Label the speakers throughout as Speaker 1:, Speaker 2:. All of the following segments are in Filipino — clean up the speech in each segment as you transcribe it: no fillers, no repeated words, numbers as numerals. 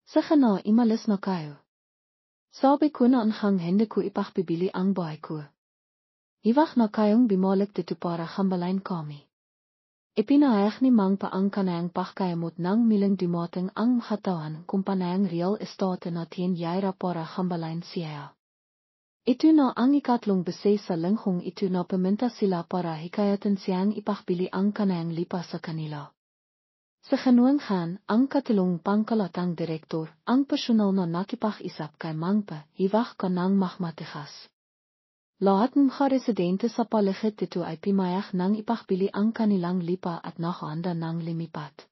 Speaker 1: Sagana imalis na kayo. Sabi ko na anhang hindi ko ipakbibili ang bahay ko. Iwak na kayong bimalik dito para hambalain kami. Ipinahayag ni Mang pa ang kanayang pakayamot ng milang dumating ang katawan kung panayang real estate natin yaira para hambalain siya. Ito na ang ikatlong beses sa lenghong ito na paminta sila para hikayatan siyang ipakbili ang kanayang lipa sa kanila. Sa kanuanghan, ang katilong pangkalatang direktor, ang personal na nakipag-isap kay Mangpa, hiwak ka ng mahmatikas. Lahat ng mga residente sa paligid dito ay pimayak ng ipakbili ang kanilang lipa at nakahanda ng limipat.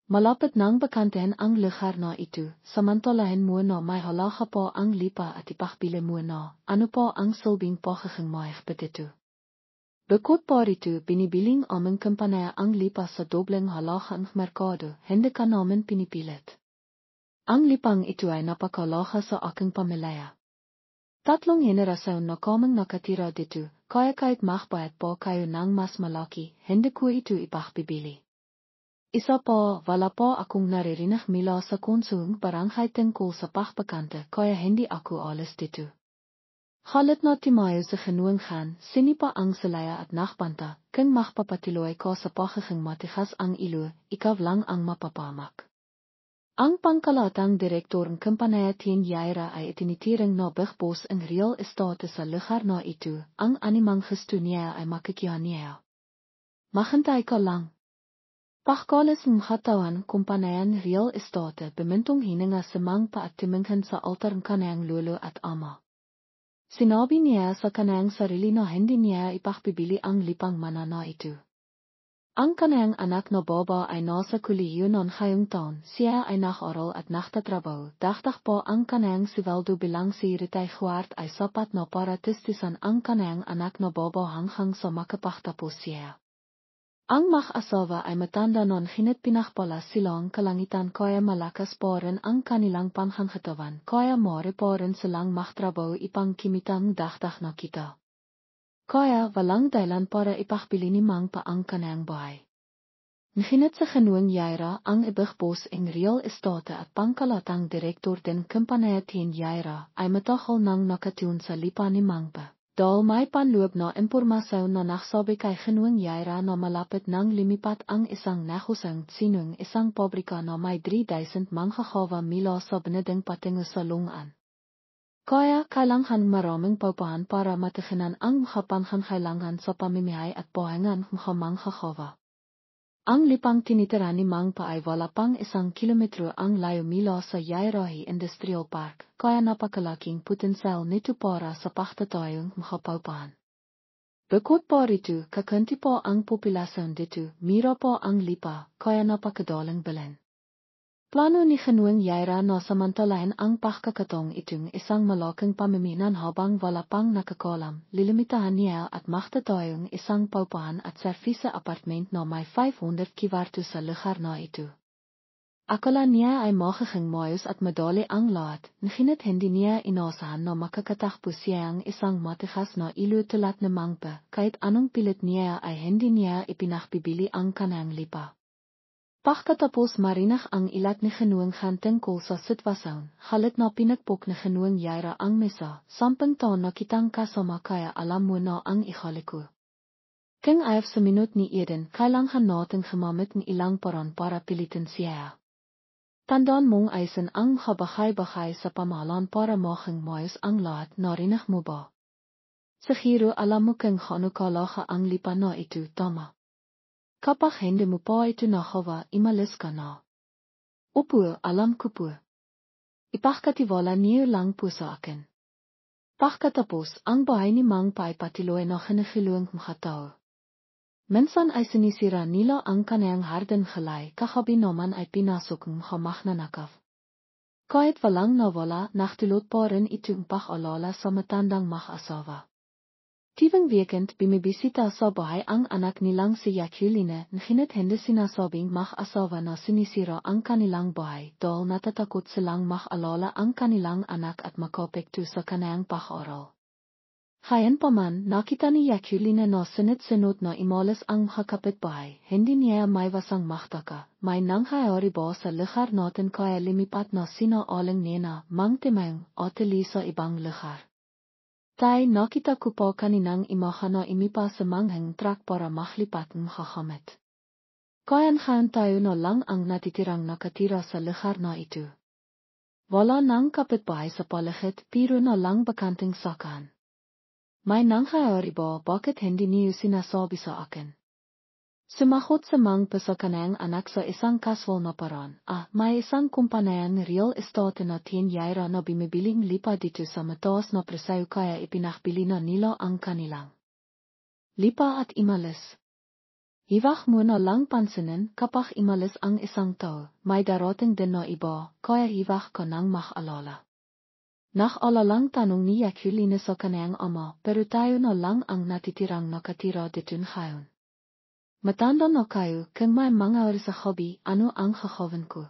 Speaker 1: Malapit nang bakantehan ang lugar na ito, samantalahin mo na may halaga po ang lipa at ipakbili mo na, ano po ang silbing pagiging mahigpit ito. Bukod pa rito, binibiling aming kampanaya ang lipa sa dobleng halaga ng merkado, hindi ka namin pinipilit. Ang lipang ito ay napakalaga sa aking pamilya. 3 henerasyon na kaming nakatira dito, kaya kahit makbayad po kayo ng mas malaki, hindi ko ito ipakbibili. Isa pa, wala po akong naririnig mula sa konsung barangay tungkol sa pakbakante, kaya hindi ako alis dito. Halit na timayo sa kanuanghan, sinipa ang salaya at nakbanta, kung makpapatiloy ko sa pagiging matigas ang ilo, ikaw lang ang mapapamak. Ang pangkalatang direktor ng kampanaya tin yaira ay itinitiring na bigbos ang real estate sa lugar na ito, ang animang gusto niya ay makikihan niya. Maghintay ka lang. Pagkalis ng katawan kumpanayan real estate bemintong hininga sa Mangpa at timinghan sa altar ng kanayang lolo at ama. Sinabi niya sa kanayang sarili na hindi niya ipakbibili ang lipang manana ito. Ang kanayang anak na baba ay nasa kolehiyo noon ngayong taon, siya ay nag-aral at nagtatrabaho, dagdag po ang kanayang siweldo bilang secretary ay sapat na para tistisan ang kanayang anak na baba hanggang sa makapagtapos siya. Ang mag-asawa ay matanda noon hinit pinakpala silang kalangitan kaya malakas po rin ang kanilang panghangkatawan kaya mori po rin silang magtrabaho ipang kimitang dagdag na kita. Kaya walang dahilan para ipakbili ni Mang pa ang kanayang bahay. Hinit sa kanuang yaira ang ibigbos ang real estate at pangkalatang direktor din kampanaya tin yaira ay matagal nang nakatun sa lipa ni Mang pa. Dahil may panloob na impormasyon na nagsabi kay kanuang yaira na malapit nang limipat ang isang nahusang sinung isang pabrika na may 3,000 manggagawa mila sa binidang patingo sa lungan. Kaya kailangan maraming paupahan para matiginan ang mga pangangailangan sa pamimihay at buhayan ng mga manggagawa. Ang lipang tinitira ni Mang pa ay wala pang 1 kilometro ang layo mula sa Yairahi Industrial Park, kaya napakalaking potensyal nito para sa pagtatayong mga paupahan. Bukod pa rito, kakunti po ang populasyon dito, mira po ang lipa, kaya napakadaling bilhin. Plano ni kanuang yaira na samantalahin ang pagkakataong itong isang malaking pamiminan habang wala pang nakakalam, lilimitahan niya at magtatayong isang paupahan at servisa apartment na may 500 kwarto sa lugar na ito. Akala niya ay magiging maayos at madali ang lahat, ngunit hindi niya inaasahan na makakatakbo siya ang isang matigas na ilo tulad na Mangpa, kahit anong pilit niya ay hindi niya ipinakbibili ang kanang lipa. Pagkatapos marinig ang ilat ni kanuanghan tungkol sa sitwasyon, halit na pinagpok ni kanuang yaira ang mesa, sampung taon na kitang kasama kaya alam mo na ang ikhaliko. Kung ayaw sa minute ni Eden, kailangan natin gumamit ng ilang paraan para pilitin siya. Tandaan mong ayusin ang bahay-bahay sa pamahalaan para maging maayos ang lahat, narinig mo ba? Siguro alam mo kung gaano kalaga ang lipa na ito, tama? Kapag hindi mo pa ito nakawa, imalis ka na. Opo, alam ko po. Ipagkatiwala niyo lang po sa akin. Pagkatapos, ang bahay ni Mang pa ay patiloy na kinikiluang mga tao. Minsan ay sinisira nila ang kanayang hardin halay, kakabi naman ay pinasok ng mga magnanakaw. Kahit walang nawala, nachtulot pa rin itong pag-alala sa matandang mag-asawa. Tivang weekend bimibisita sa bahay ang anak nilang si Jacqueline, ngunit hindi sinasabing mag-asawa na sinisira ang kanilang bahay dahil natatakot silang mag-alala ang kanilang anak at makapekto sa kanayang pag-aaral. Gayon pa man, nakita ni Jacqueline na sunod-sunod na imalas ang kapitbahay, hindi niya may wasang mahtaka, may nangyayari ba sa lugar natin kaya lumipat na sinaalang niya mang timang atili sa ibang lugar. Tay nakita ko pa kaninang imaha na imipa sa manghang truck para maklipat ng kakamit. Kaya tayo na lang ang natitirang nakatira sa lugar na ito. Wala nang kapitbahay sa paligid pero na lang bakanting sakan. May nangyayari ba bakit hindi niyo sinasabi sa akin? Sumagot sa mang pasakanang anak sa isang casual na paraan. May isang kumpanayang real estate na tinyaira na bimibiling lipa dito sa mataas na presyo kaya ipinakbili na nila ang kanilang lipa at imalis. Iwag mo na lang pansinin kapag imalis ang isang tao, may darating din na iba, kaya iwag ka nang maalala. Nakalalang tanong ni Jacqueline sa kanyang ama, pero tayo na lang ang natitirang nakatira dito ngayon. Matanda na kayo, kung may mga sa hobby, ano ang kakawin ko?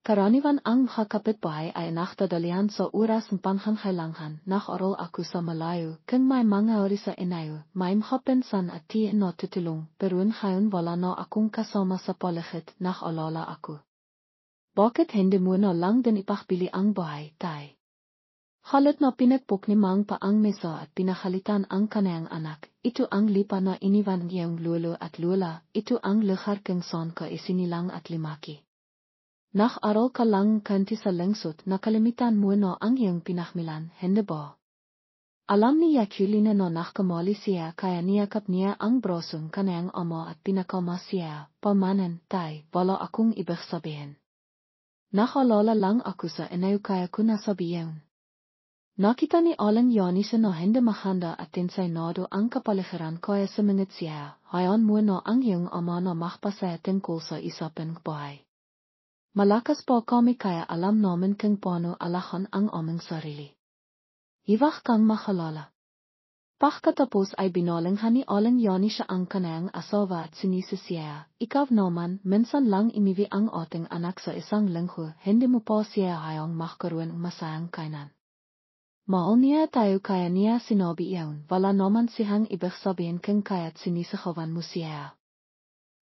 Speaker 1: Karaniwan ang kapitbahay ay nakadalian sa oras ng panghangailangan, nakaral ako sa malayo, kung may mga sa inayo, may makapensan at tiyan na tutulong, pero ngayon wala na akong kasama sa paligid, nakalala ako. Bakit hindi mo na lang din ipakbili ang bahay, tay? Halit na pinagpok ni Mang pa ang mesa at pinahalitan ang kanayang anak, ito ang lipa na iniwan niyang lolo at lola, ito ang lugar kung saan ka isinilang at limaki. Nak-aral ka lang kanti sa lengsot na kalimitan mo na ang iyong pinakmilan, hindi ba? Alam ni Jacqueline na nakamali siya kaya niyakap niya ang brasong kanayang ama at pinakama siya, pamanan, tay, wala akong ibig sabihin. Nakalala lang ako sa inayo kaya ko nasabihin. Nakita ni Aling Eunice na hindi mahanda at tinsaynado ang kapaligiran kaya sumingit siya, hayan mo na ang iyong ama na makpasaya tungkol sa isapang bahay. Malakas pa kami kaya alam namin kung paano alahan ang aming sarili. Iwag kang makalala. Pagkatapos ay binalinghan ni Aling Eunice ang kanayang asawa at sinisi siya, ikaw naman, minsan lang imiwi ang ating anak sa isang linggo, hindi mo pa siya hayang makaroon masayang kainan. Mahal niya tayo kaya niya sinabi iyon, wala naman siyang ibig sabihin kung kaya't sinisigawan mo siya.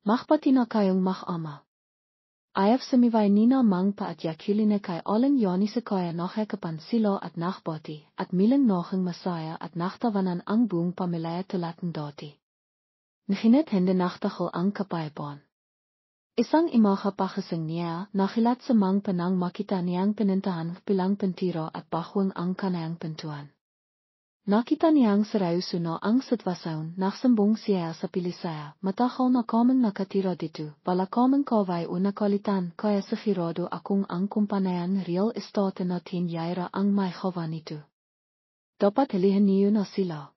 Speaker 1: Makpati na kayong makama. Ayaw sumiway nina Mang pa at Jacqueline kay Aling Eunice kaya nakakapan sila at nakbati, at milang noking masaya at naktawanan ang buong pamilya tulad ng dati. Nahinit hindi naktakal ang kapayapon. Isang imakapakasing niya, nakilat sa Mang panang makita niyang pinintahan pilang pentiro at bahwang ang kanayang pintuan. Nakita niyang seryoso na ang sitwasyon, nagsambong siya sa pilisaya, matakaw na kaming nakatira dito, pala kaming kaway o nakalitan, kaya sigurado akong ang kumpanayan real estate na tinyaira ang may hawa nito. Dapat hilihan niyo na sila.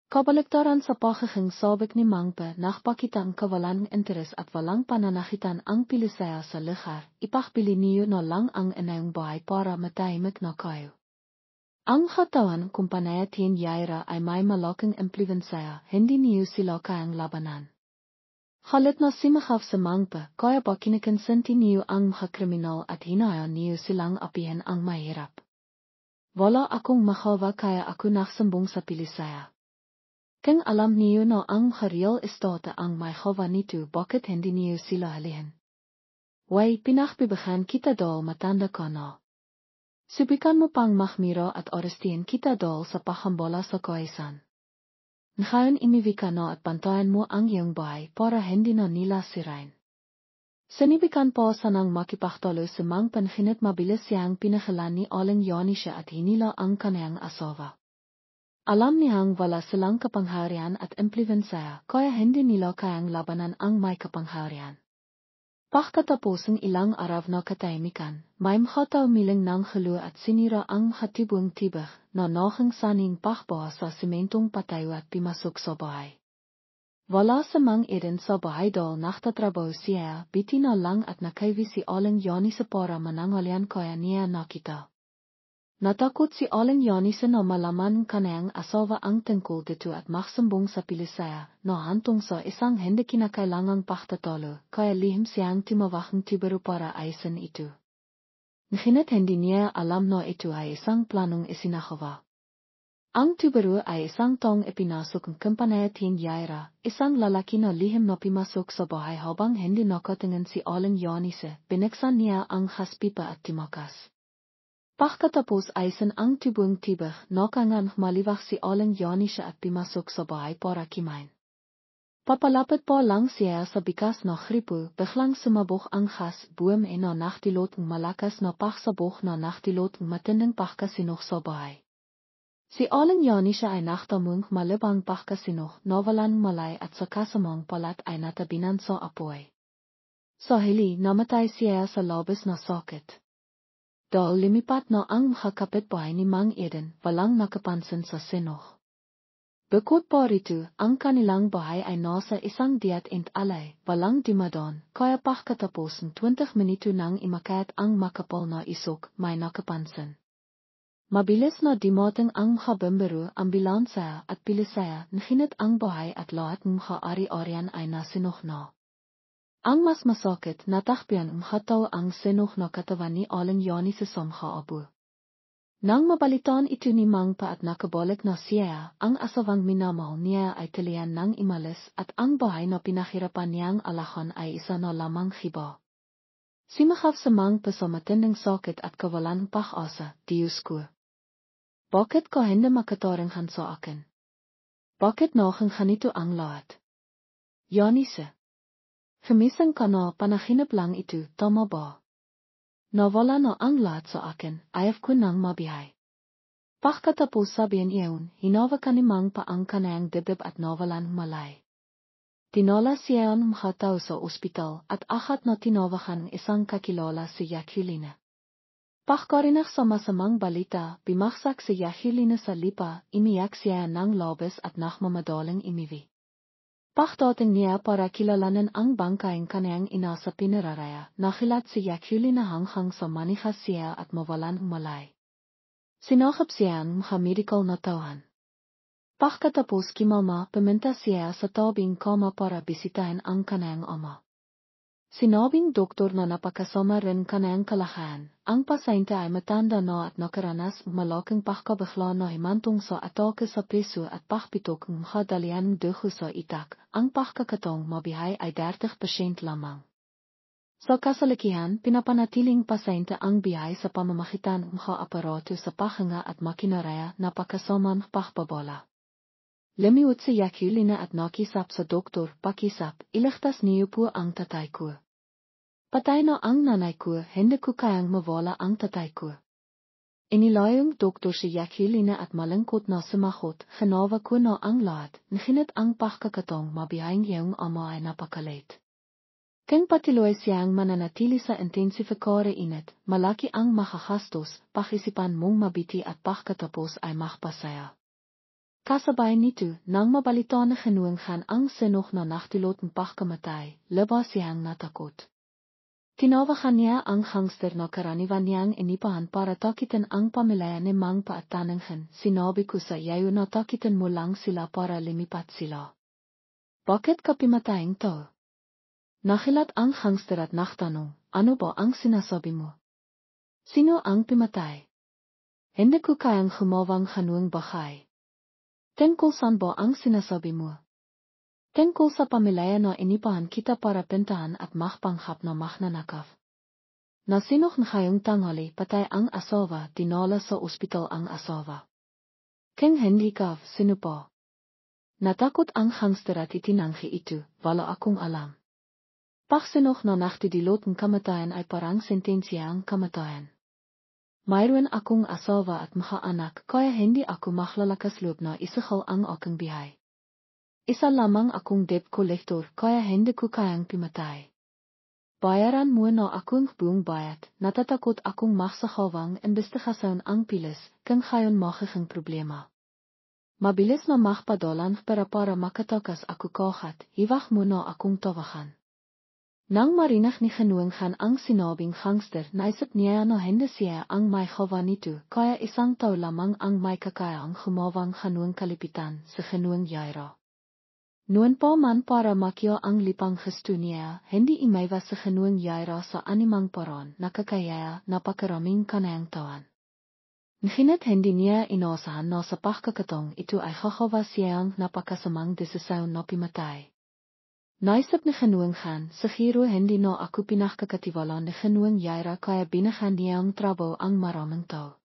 Speaker 1: Kabaliktaran sa pakiking sabik ni Mangpa, nakpakita ang kawalan ng interes at walang pananakitan ang pilisaya sa lugar, ipakbili niyo na lang ang inayong bahay para matahimik na kayo. Ang katawan kumpanaya tinyaira ay may malaking impluwensya, hindi niyo sila kayang labanan. Halit na simahaf sa Mangpa, kaya ba kinikonsinti niyo ang mga kriminal at hinayaan niyo silang apihin ang mahirap. Wala akong mahawa kaya ako nagsambong sa pilisaya. Kung alam niyo na ang real estate ang may hawa nito, bakit hindi niyo sila halihin? Way, pinakbibahan kita dal matanda ka na. Subikan mo pang mahmira at orestiin kita dal sa pahambola sa kaisan. Ngayon imiwi ka na at pantayan mo ang iyong bahay para hindi na nila sirain. Sinibikan po sanang makipaktalo sa Mang panhinit mabilis siyang pinakilan ni Aling Eunice at hinila ang kanayang asawa. Alam niyang wala silang kapangyarihan at impluwensya, kaya hindi nila kayang labanan ang may kapangyarihan. Pagkatapos ng ilang araw na katahimikan, may mkataw miling ng halo at sinira ang hatibong tibak na noking saning pakbawa sa sementong patayo at pimasok sa bahay. Wala sa mang eden sa bahay dahil naktatrabaho siya, biti na lang at nakaiwi si Aling Eunice para manangalian kaya niya nakita. Natakot si Aling Eunice na malaman kanayang asawa ang tungkol dito at magsambong sa pilisaya, na hantong sa isang hindi kinakailangang paktatalo, kaya lihim siyang timawakang tibero para ayusin ito. Ngunit hindi niya alam na ito ay isang planong isinagawa. Ang tubero ay isang taong ipinasok ng kumpanya tin Yaira, isang lalaki na lihim na pimasok sa bahay habang hindi nakatingin si Aling Eunice, binuksan niya ang haspipa at timakas. Pagkatapos ayusin ang tubong tibig, nakangang malibak si Aling Eunice at pimasok sa bahay para kumain. Papalapit pa lang siya sa bigas na gripo, biglang sumabog ang gas, boom en na nachtilot ng malakas na pagsabog na nachtilot ng matinding pagkasinog sa bahay. Si Aling Eunice ay nachtamong malibang pagkasinog, nawalan malay at sa kasamang palat ay natabinan sa apoy. Sa hili, namatay siya sa labis na sakit. Dahil lumipat na ang mga kapitbahay ni Mang Eden, walang nakapansin sa sinog. Bukod pa rito, ang kanilang bahay ay nasa isang diat ent alay, walang dumadaan, kaya pagkatapos ng 20 minuto nang imakat ang makapal na isok, may nakapansin. Mabilis na dumating ang mga bumbero, ambulansya at pilisaya, nahinit ang bahay at lahat ng mga ari-arian ay nasinog na. Ang mas masakit, natakpian ng mga tao ang sinog na katawan ni Aling Eunice sa mga abo. Nang mabalitaan ito ni Mang Pa at nakabalik na siya, ang asawang minamahal niya ay tilian ng imalis at ang bahay na pinahirapan niyang alahan ay isa na lamang hiba. Simakaf sa Mang Pa sa matinding sakit at kawalan pag-asa, Diyos ko. Bakit ka hindi makataringhan sa akin? Bakit nakang ganito ang lahat? Eunice. Gemising ka na panaginip lang ito, tama ba? Nawala na ang lahat sa akin, ayaw ko nang mabihay. Pagkatapos sabihin iyon, hinawa ka ni Mang Pa ang kanayang dibdib at nawalan malay. Tinala siya ang mga tao sa ospital at akat na tinawakan isang kakilala si Jacqueline. Pagkarinig sa masamang balita, bimaksak si Jacqueline sa lipa, imiyak siya ng labis at nakmamadaling imiwi. Pagdating niya para kilalanin ang bangkayang kaniyang ina sa pinararaya, nakilat si Jacqueline hanghang sa manikas siya at mawalan malay. Sinakap siya ang mga medical na tauhan. Pagkatapos kimama, pumunta siya sa tabing kama para bisitahin ang kaniyang ama. Sinabing doktor na napakasama rin kanayang kalakayan, ang pasyente ay matanda na at nakaranas malaking pagkabigla na himantong sa atake sa puso at pagpitok ng mga dalian dugo sa itak, ang pagkakataong mabihay ay 30% lamang. Sa kasalikihan, pinapanatiling pasyente ang bihay sa pamamagitan ng mga aparato sa pahinga at makinaraya na pagkasamang pagbabola. Lumiwat si Jacqueline at nakisap sa doktor, pakisap, iligtas niyo po ang tatay ko. Patay na ang nanay ko, hindi ko kayang mawala ang tatay ko. Inilayong doktor si Jacqueline at malangkot na sumagot, ginawa ko na ang lahat, nahinit ang pagkakataong mabihayang iyong ama ay napakalit. Kung patuloy siyang mananatili sa intensifikare init, malaki ang makakastos, pakisipan mong mabiti at pagkatapos ay makpasaya. Kasabay nito, nang mabalita na kinuwanghan ang sinog na nachtilot ng pagkamatay, labas siyang natakot. Tinawakan niya ang hangster na karaniwan niyang inipahan para takitin ang pamilya ni Mang Pa at tananghan, sinabi ko sa iyo na takitin mo lang sila para lumipat sila. Bakit ka pimatayang to? Nakilat ang hangster at nachtanong, ano ba ang sinasabi mo? Sino ang pimatay? Hindi ko kayang humawang hanuang bahay. Tungkol saan ba ang sinasabi mo? Tungkol sa pamilya na inipahan kita para pintahan at makpanghap na magnanakaw. Nasinok na kayong tanghali patay ang asawa, dinala sa ospital ang asawa. Kung hindi ka, sino pa? Natakot ang hangster at itinanggi ito, wala akong alam. Pagsinok na nachtidilot ng kamatayan ay parang sentensya ang kamatayan. Mayroon akong asawa at mga anak, kaya hindi ako maklalakas loob na isakal ang aking bihay. Isa lamang akong debt collector, kaya hindi ko kayang pimatay. Bayaran mo na akong buong bayad, natatakot akong magsakawang imbestigasyon ang pilis, kung kayon makikang problema. Mabilis na makpadalan para makatakas ako kahat, hiwak mo na akong tawakan. Nang marinig ni Genuinghan ang sinabing hangster, naisip niya na hindi siya ang may gawa nito, kaya isang tao lamang ang may kakayang humawang Genuing kalipitan sa Genuing Yaira. Noon pa man para makya ang lipang gesto niya, hindi imaiwas sa Genuing Yaira sa animang paraan, nakakaya napakaraming kanayang tawan. Nginet hendinia inasahan na sa pagkakatong ito ay kakawasiyang napakasamang desisyon na pimatay. Naisip ni genuing gaan, siguro hindi na ako pinakakatiwalaan ni genuing jaira kaya binigyan niyang trabaho ang maraming tao.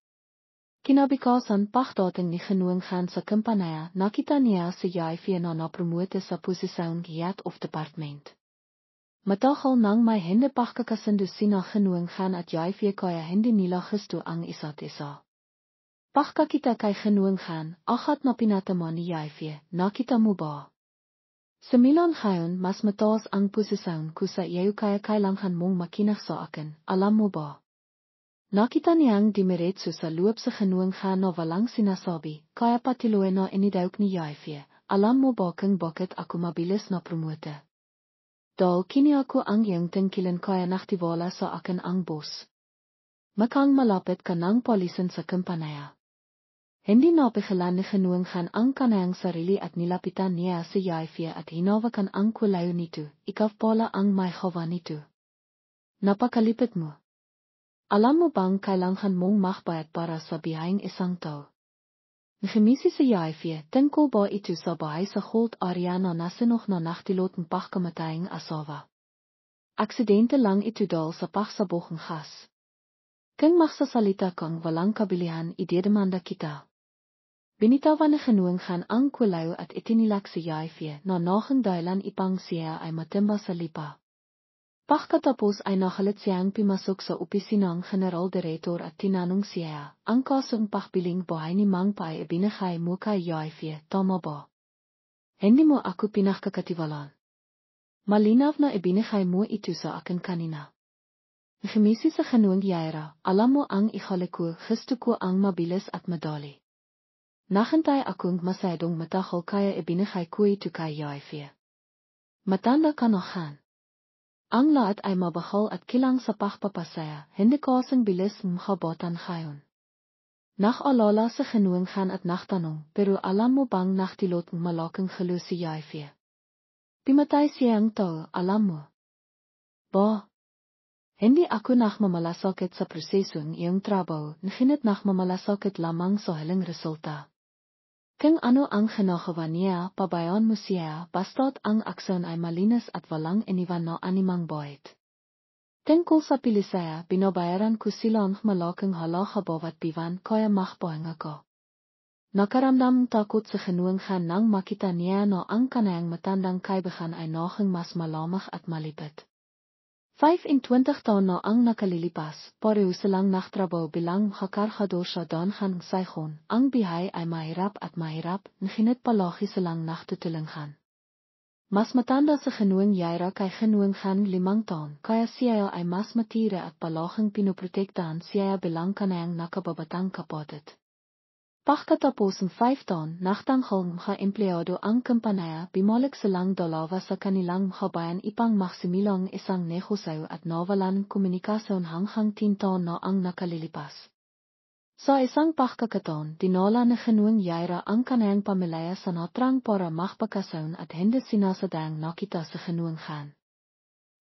Speaker 1: Kinabikasan pagdating ni genuing gaan sa kumpanaya, nakita niya si Jaifie na napromote sa posisyon head of department. Matagal nang may hindi pagkakasundusin na genuing gaan at Jaifie kaya hindi nila gusto ang isa't isa. Pagkakita kay genuing gaan, agad na pinataman ni Jaifie, nakita mo ba? Semilan ngayon mas mataas ang posisyon ko sa iyo kaya kailangan mong makinig sa akin, alam mo ba? Nakita niyang dimiretso sa loob sa genuing gaan na walang sinasabi, kaya patuloy na inidaog ni Jaifie, alam mo ba kung bakit ako mabilis na promote? Dahil kini ako ang iyong tungkilan kaya naktiwala sa akin ang boss. Makang malapit ka ng polisan sa kumpanaya. Hindi napigilan ni genuing gaan ang kanayang sarili at nilapitan niya si Jaifie at hinawakan ang kulayo nito, ikaw pala ang may gawa nito. Napakalipit mo. Alam mo bang kailangan mong magbayad para sa biyayang isang tao? Nagimisi si Jaifie, tungkol ba ito sa bahay sa Gold Area na nasinog na nachtiloteng pagkamatayang asawa. Aksidente lang ito dahil sa pagsabog ng gas. Kung magsasalita kang walang kabilihan, idedemanda kita. Binitawan ni genuing gaan ang kulayo at itinilak si Jaifie na naging dahilan ipang siya ay matimba sa lipa. Pagkatapos ay nakalit siyang pimasok sa opisinang General Director at tinanong siya, ang kasong pagbiling bahay ni Mang Pa ay ibinigay mo kay Jaifie, tama ba? Hindi mo ako pinakakatiwalaan. Malinaw na ibinigay mo ito sa akin kanina. Gemisi sa genuing jaira, alam mo ang ikaliku, gusto ko ang mabilis at madali. Naghintay akong masyadong matagal kaya ibinigay ko ito kay Jaifie. Matanda ka na gaan. Ang lahat ay mabahal at kilang sa pagpapasaya, hindi kasing bilis makabotan ngayon. Nakalala sa genuing gaan at nagtanong, pero alam mo bang nachtilot ng malaking gelo si Jaifie? Pimatay siyang tao, alam mo? Ba? Hindi ako nagmamalasakit sa proseso ng iyong trabaho, ngunit nagmamalasakit lamang sa haling resulta. Kung ano ang ginagawa niya, pabayaan mo siya, basta't ang aksyon ay malinis at walang iniwan na animang bayad. Tungkol sa pilisaya, binabayaran ko sila ng malaking halaga bawat biwan kaya magpahinga ko. Nakaramdam takot sa genuing gaan nang makita niya na ang kanayang matandang kaibigan ay naging mas malamig at malipit. 25 taon na ang nakalilipas, pareho silang nagtrabaho bilang makakargador sa Danhan Saigon. Ang bihay ay mahirap at mahirap, ngunit palagi silang nagtutulungan. Mas matanda sa genuing jaira kay genuing gaan 5 taon, kaya siya ay mas matira at palaging pinoprotektahan siya bilang kanayang nakababatang kapatid. Pagkatapos ng 5 taon, nagtanggal mga empleyado ang kumpanaya, bumalik silang dalawa sa kanilang kabayan ipang maksimilang isang negosyo at nawalan komunikasyon hanggang 10 taon na ang nakalilipas. Sa isang pagkakataon, dinala ni genuing jaira ang kanayang pamilya sa natrang para magpakasyon at hindi sinasadyang nakita sa genuing gaan.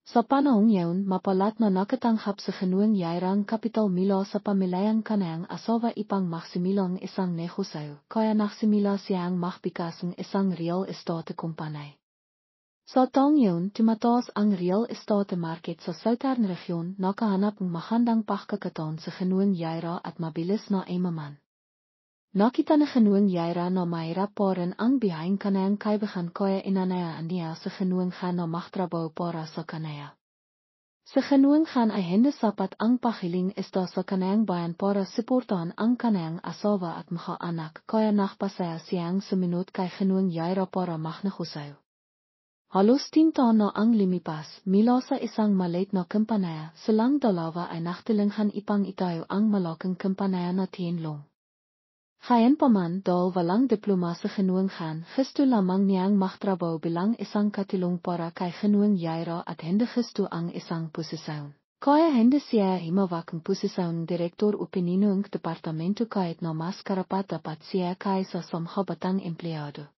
Speaker 1: Sa panahong yun, mapalat na nakatanggap sa genuing jairang kapital mula sa pamilyang kanayang asawa ipang maksimilang isang negosyo, kaya nagsimula siyang magbikas ng isang real estate kumpanya. Sa taong yun, tumataas ang real estate market sa Southern Region, nakahanap ng magandang pagkakataon sa genuing jaira at mabilis na imaman. Nakita na genuing jaira na mahirap pa rin ang biyayang kanayang kaibigan kaya inanayaan niya sa genuing gaan na magtrabaho para sa kanaya. Sa genuing gaan ay hindi sapat ang pahiling isda sa kanayang bayan para suportahan ang kanayang asawa at mga anak kaya nagpasaya siyang sumunod kay genuing jaira para magnegosyo. Halos 10 taon na ang lumipas, mula sa isang maliit na kumpanaya, silang dalawa ay nagtilinghan ipang itayo ang malaking kumpanaya na Tianlong. Gayunpaman, dahil walang diploma sa genuing gaan, gusto lamang niyang magtrabaho bilang isang katulong para kay genuing jaira at hindi gusto ang isang posisyon. Kaya hindi siya himawak ang posisyon direktor o pininong departamento kahit na mas karapat-dapat siya kaysa sa mga batang empleyado.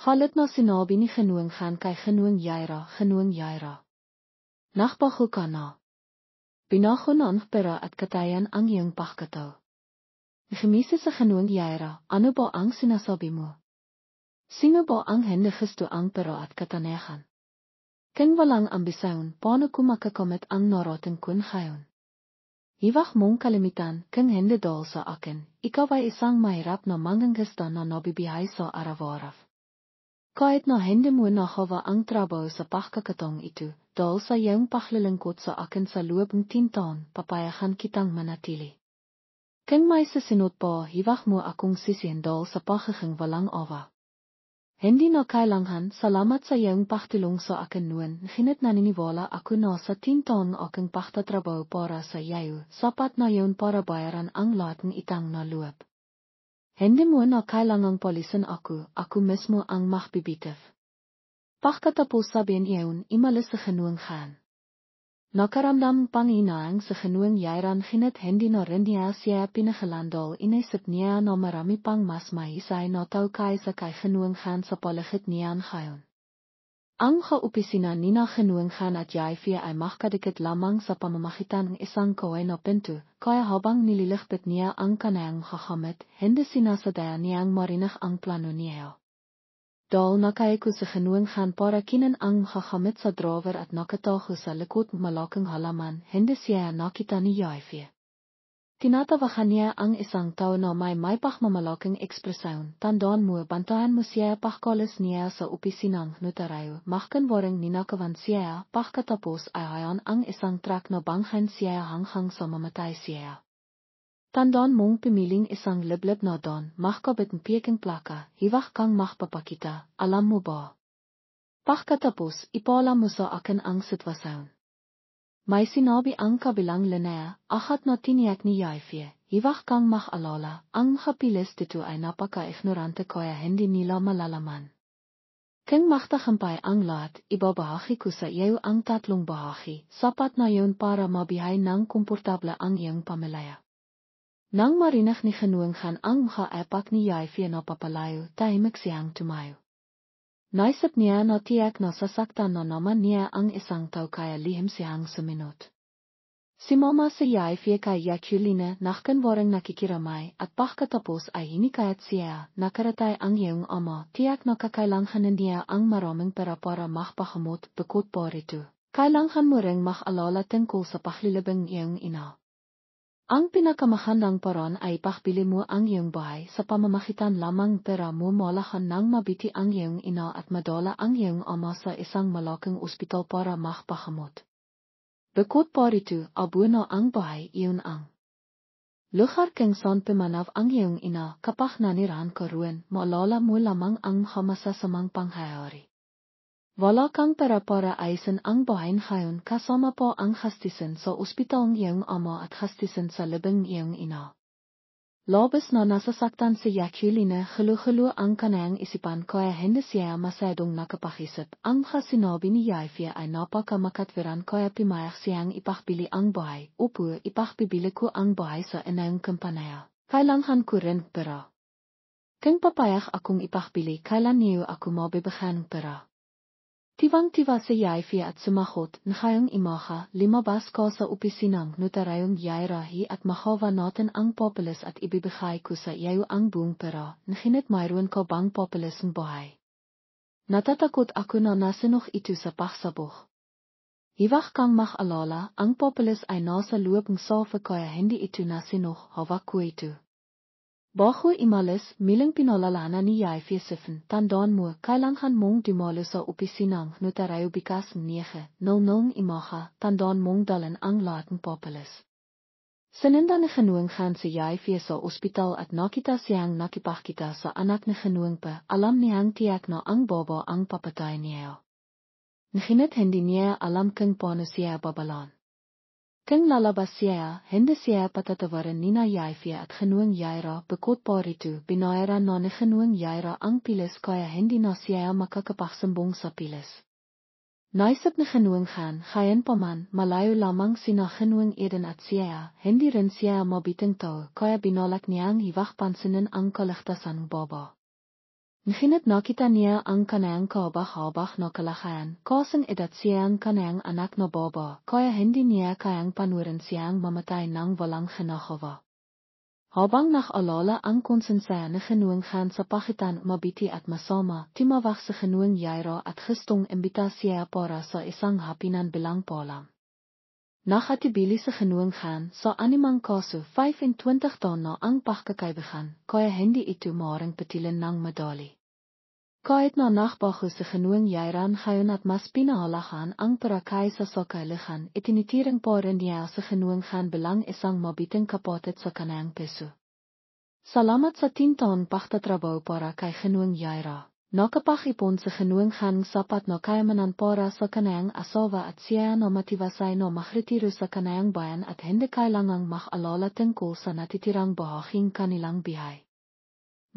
Speaker 1: Halit na sinabi ni genuing gaan kay genuing jaira. Nakbago ka na. Binago na ang pera at katayan ang iyong pagkatao. Gemise se genoong jaira, anu ba ang sinasabi mo. Sino ba ang hindi gusto ang pero at katanehan? Ken walang ambisayon, paano ko makakamit ang narating kun ngayon? Iwag mong kalimitan, kung hindi dahil sa akin, ikaw ay isang mahirap na manggangasta na nabibihay sa araw-araw. Kahit na hindi mo nahawa ang trabaho sa pagkakataong ito, dahil sa iyong paglilingkod sa akin sa loob ng 10 taon, papayagan kitang manatili. Kung may sasinot pa, iwag mo akong sisihin dahil sa pagiging walang awa. Hindi na kailangan, salamat sa iyong pagtulong sa akin noon, ngunit naniniwala ako na sa 10 taon aking pagtatrabaho para sa iyo, sapat na yun para bayaran ang lahat ng itang na loob. Hindi mo na kailangang polisin ako mismo ang magbibitaw. Pagkatapos sabihin iyon, imalis sa genoong gaan. Nakaramdam panginaang sa genoong jairan ngunit hindi na rin niya siya pinaghalandal, inisip niya na marami pang mas mahisay na tao kaysa kay genoong gaan sa paligid niyan ngayon. Ang kaopisina ni na genoong gaan at Jaifia ay makadikit lamang sa pamamagitan ng isang kaway na pinto, kaya habang nililigbit niya ang kanayang gagamit, hindi sinasadaya niyang marinig ang plano niya. Dahil nakaiko sa genoong gaan para kinan ang gagamit sa drawer at nakatago sa likod malaking halaman, hindi siya nakita ni Jaifia. Tinatawagan niya ang isang tao na may pagmamalaking ekspresyon. Tandaan mo, bantahan mo siya pagkalis niya sa opisinang notaryo, mahkan waring ninakawan siya, pagkatapos ay hayan ang isang truck na banghan siya hanggang sa mamatay siya. Tandaan mong pimiling isang liblib na don, mahkabit ng piyaking plaka, hiwag kang makpapakita, alam mo ba? Pagkatapos, ipaalam mo sa akin ang sitwasyon. May sinabi ang kabilang linya, ahat na tiniyak ni Jaifia, hiwag kang makalala, ang kapilis dito ay napaka-ignorante kaya hindi nila malalaman. Kung magtagumpay ang lahat, ibabahagi ko sa iyo ang 3 bahagi, sapat na yun para mabihay ng komportable ang iyong pamilya. Nang marinig ni genoong gaan ang mga ni Jaifia na papalayo, tahimik siyang tumayo. Naisip niya na tiyak na sasaktan na naman niya ang isang tao kaya lihim siyang suminot. Si Mama si Jaifia kay Jacqueline nachkan waring nakikiramay at pagkatapos ay hinikayat siya, nakaratay ang iyong ama, tiyak na kakailangan niya ang maraming pera para makpahamot, bukod pa rito. Kailangan mo ring makalala tungkol sa paglilibing iyong ina. Ang pinakamahandang paraan ay pakbili mo ang iyong bahay sa pamamagitan lamang pera mo malahan nang mabiti ang iyong ina at madala ang iyong ama sa isang malaking ospital para makpahamot. Bukod pa rito, abo na ang bahay iyon ang lugar kung saan pumanaw ang iyong ina kapag nanirahan ka roon, maalala mo lamang ang masasamang pangyayari. Wala kang pera para ayusin ang bahay ngayon kasama po ang gastusin sa ospital ng iyong ama at gastusin sa libing iyong ina. Labis na nasasaktan si Jacqueline, halo-halo ang kanayang isipan kaya hindi siya masyadong nakapag-isip. Ang sinabi ni Jaifia ay napakamakatwiran kaya pimayag siyang ipakbili ang bahay. Opo, ipakbibili ko ang bahay sa inayong kampanaya. Kailangan ko rin pera. Kung papayag akong ipakbili, kailan niyo ako mabibigyan ng pera? Tiwang-tiwa si Jaifia at sumagot, ngayong imaha, 15 ka sa opisinang notaryong Jairahi at mahawa natin ang papeles at ibibigay ko sa iyo ang buong pera, ngunit mayroon ka bang papeles ng bahay? Natatakot ako na nasinok ito sa pagsabog. Hiwag kang makalala, ang papeles ay nasa loob ng sofa kaya hindi ito nasinok, hawak ko ito. Bago imalis, miling pinalalahanan ni Jaifia sifen, tandaan mo, kailangan mong dumalo sa opisinang notaryo bikas 9:00 imaha, tandaan mong dalan ang lahat ng papeles. Sininda ni genoong gaan si Jaifia sa ospital at nakita siyang nakipagkita sa anak ni genoong pa, alam niyang tiyak na ang baba ang papatay niya. Ngunit hindi niya alam kung paano siya babalan. Kung lalabas siya, hindi siya patatawarin ni na Jaifia at genoong Jaira, bukod pa rito, binayaran na ni genoong Jaira ang pilis kaya hindi na siya makakapagsumbong sa pilis. Naisip ni genoong gaan, gayon pa man, malayo lamang sina genoong Eden at siya, hindi rin siya mabiting tao, kaya binalak niyang hiwag pansinin ang kaligtasan ng baba. Ngunit nakita niya ang kanayang kahabak-habak na kalagayan, kasing edad siyang kanayang anak na baba, kaya hindi niya kayang panurin siyang mamatay nang walang ginagawa. Habang nach alala ang konsensayane genoeng gaan sa pagitan mabiti at masama, timawag sa genoeng yaira at gustong imbitasya para sa isang hapinan bilang polam. Nakatibili sa genoeng gaan sa animang kaso 25 taon na ang pagkakaibigan, kaya hindi ito maaaring petilan ng medali. Kahit na nachtbago sa genoeng yaira ngayon at mas pinahalagaan ang parakay sa kailigan, itinitiring pa rin niya sa genoeng gaan bilang isang mabiting kapatid sa kanayang puso. Salamat sa 10 taon pagtatrabaho para kay genoeng yaira. Nakapag-ipon sa genoeng gaan sapat na kayamanan para sa kanayang asawa at siya na motivasay na makretiro sa kanayang bayan at hindi kailangang mag-alala tungkol sa natitirang bahaging kanilang bihay.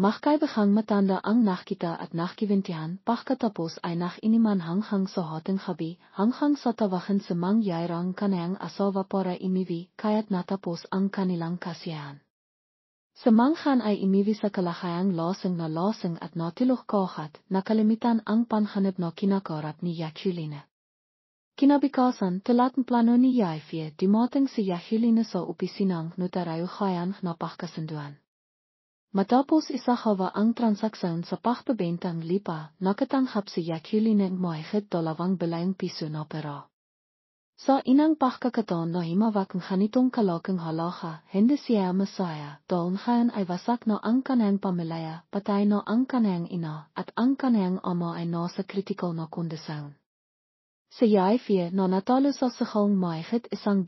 Speaker 1: Magkaibigang matanda ang nakita at nakikintihan, pagkatapos ay nakiniman hanggang sa hating gabi, hanggang sa tawagan sa mang yairang kanayang asawa para imiwi, kaya't natapos ang kanilang kasiyahan. Sa manghan ay imiwi sa kalahayang lasing at natilok kahat, nakalimitan ang panhanap na kinakarap ni Jacqueline. Kinabikasan, talatang plano ni Yaifie, dumating si Jacqueline sa opisinang notarayo kayang napakasunduan. Matapos isahawa ang transaksyon sa pagbebentang lipa, nakatanghap si Jacqueline mahigit $2,000 na pera. Sa inang pagkakataon na himawak ng ganitong kalaking halaga, hindi siya masaya, dahil ngayon ay wasak na ang kanayang pamilya, patay na ang kanayang ina, at ang kanayang ama ay nasa kritikal na kondisyon. Si Yaifie na natalo sa sakong mahigit $1,000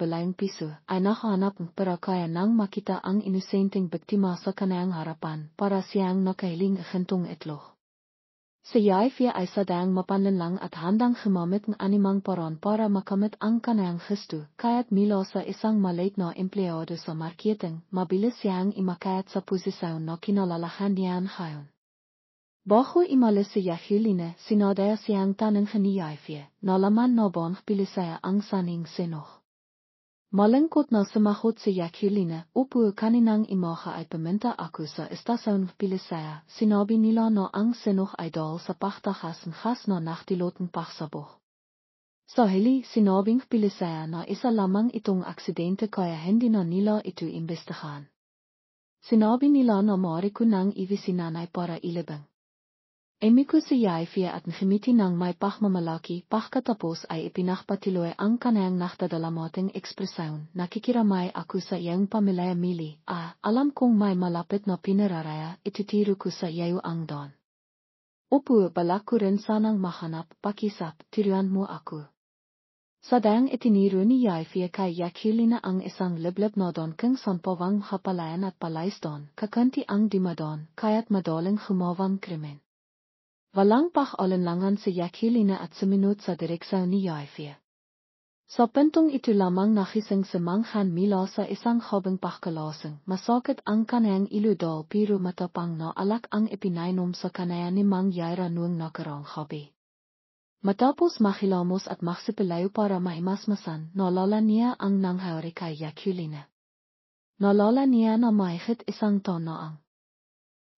Speaker 1: ay nakahanap ng pera kaya nang makita ang inosenteng biktima sa kanayang harapan para siyang nakahiling gintong itlog. Si Yaifie ay sadyang mapanlinlang at handang gumamit ng animang paraan para makamit ang kanayang gusto, kaya't mula sa isang maliit na empleyado sa marketing, mabilis siyang imakayat sa posisyon na kinalalahan niyan ngayon. Bago imalis si Jacqueline, sinadaya siyang tanong ni Yaifie, nalaman na bang pilisaya ang saning sinoh. Malungkot na sumagot si Jacqueline, upo kaninang imaha ay paminta ako sa estasyon pilisaya, sinabi nila na ang sinoh ay dahil sa pagtakas ng gas na naktilotong pagsabog. Sa hili, sinabing pilisaya na isa lamang itong aksidente kaya hindi na nila ito imbestigahan. Sinabi nila na maaari ko nang iwisinanay para ilibing. Emiko si Yaifie at ngimiti ng may pagmamalaki, pagkatapos ay ipinagpatuloy ang kanayang nakdadalamating ekspresyon, nakikiramay ako sa iyong pamilya Mili, alam kong may malapit na pinararaya, ituturo ko sa iyo ang don. Upo, balak ko rin sanang mahanap, pakisap, tiruan mo ako. Sadyang itiniro ni Yaifie kay Jacqueline ang isang liblib na don kung saan pawang hapalayan at palaisdon, kakanti ang dimadon, kaya't madaling humawang krimen. Walang pag-alinlangan si Jacqueline at sumunod sa direksyon ni Yaifie. Sa puntong ito lamang nakising sa manghan mila sa isang habang pagkalasing, masakit ang kanayang iludol pero matapang na alak ang ipinainom sa kanaya ni Mang Yaira noong nakarang gabi. Matapos makilamos at maksipilayo para mahimasmasan, nalala niya ang nangyari kay Jacqueline. Nalala niya na mahigit 1 taon na ang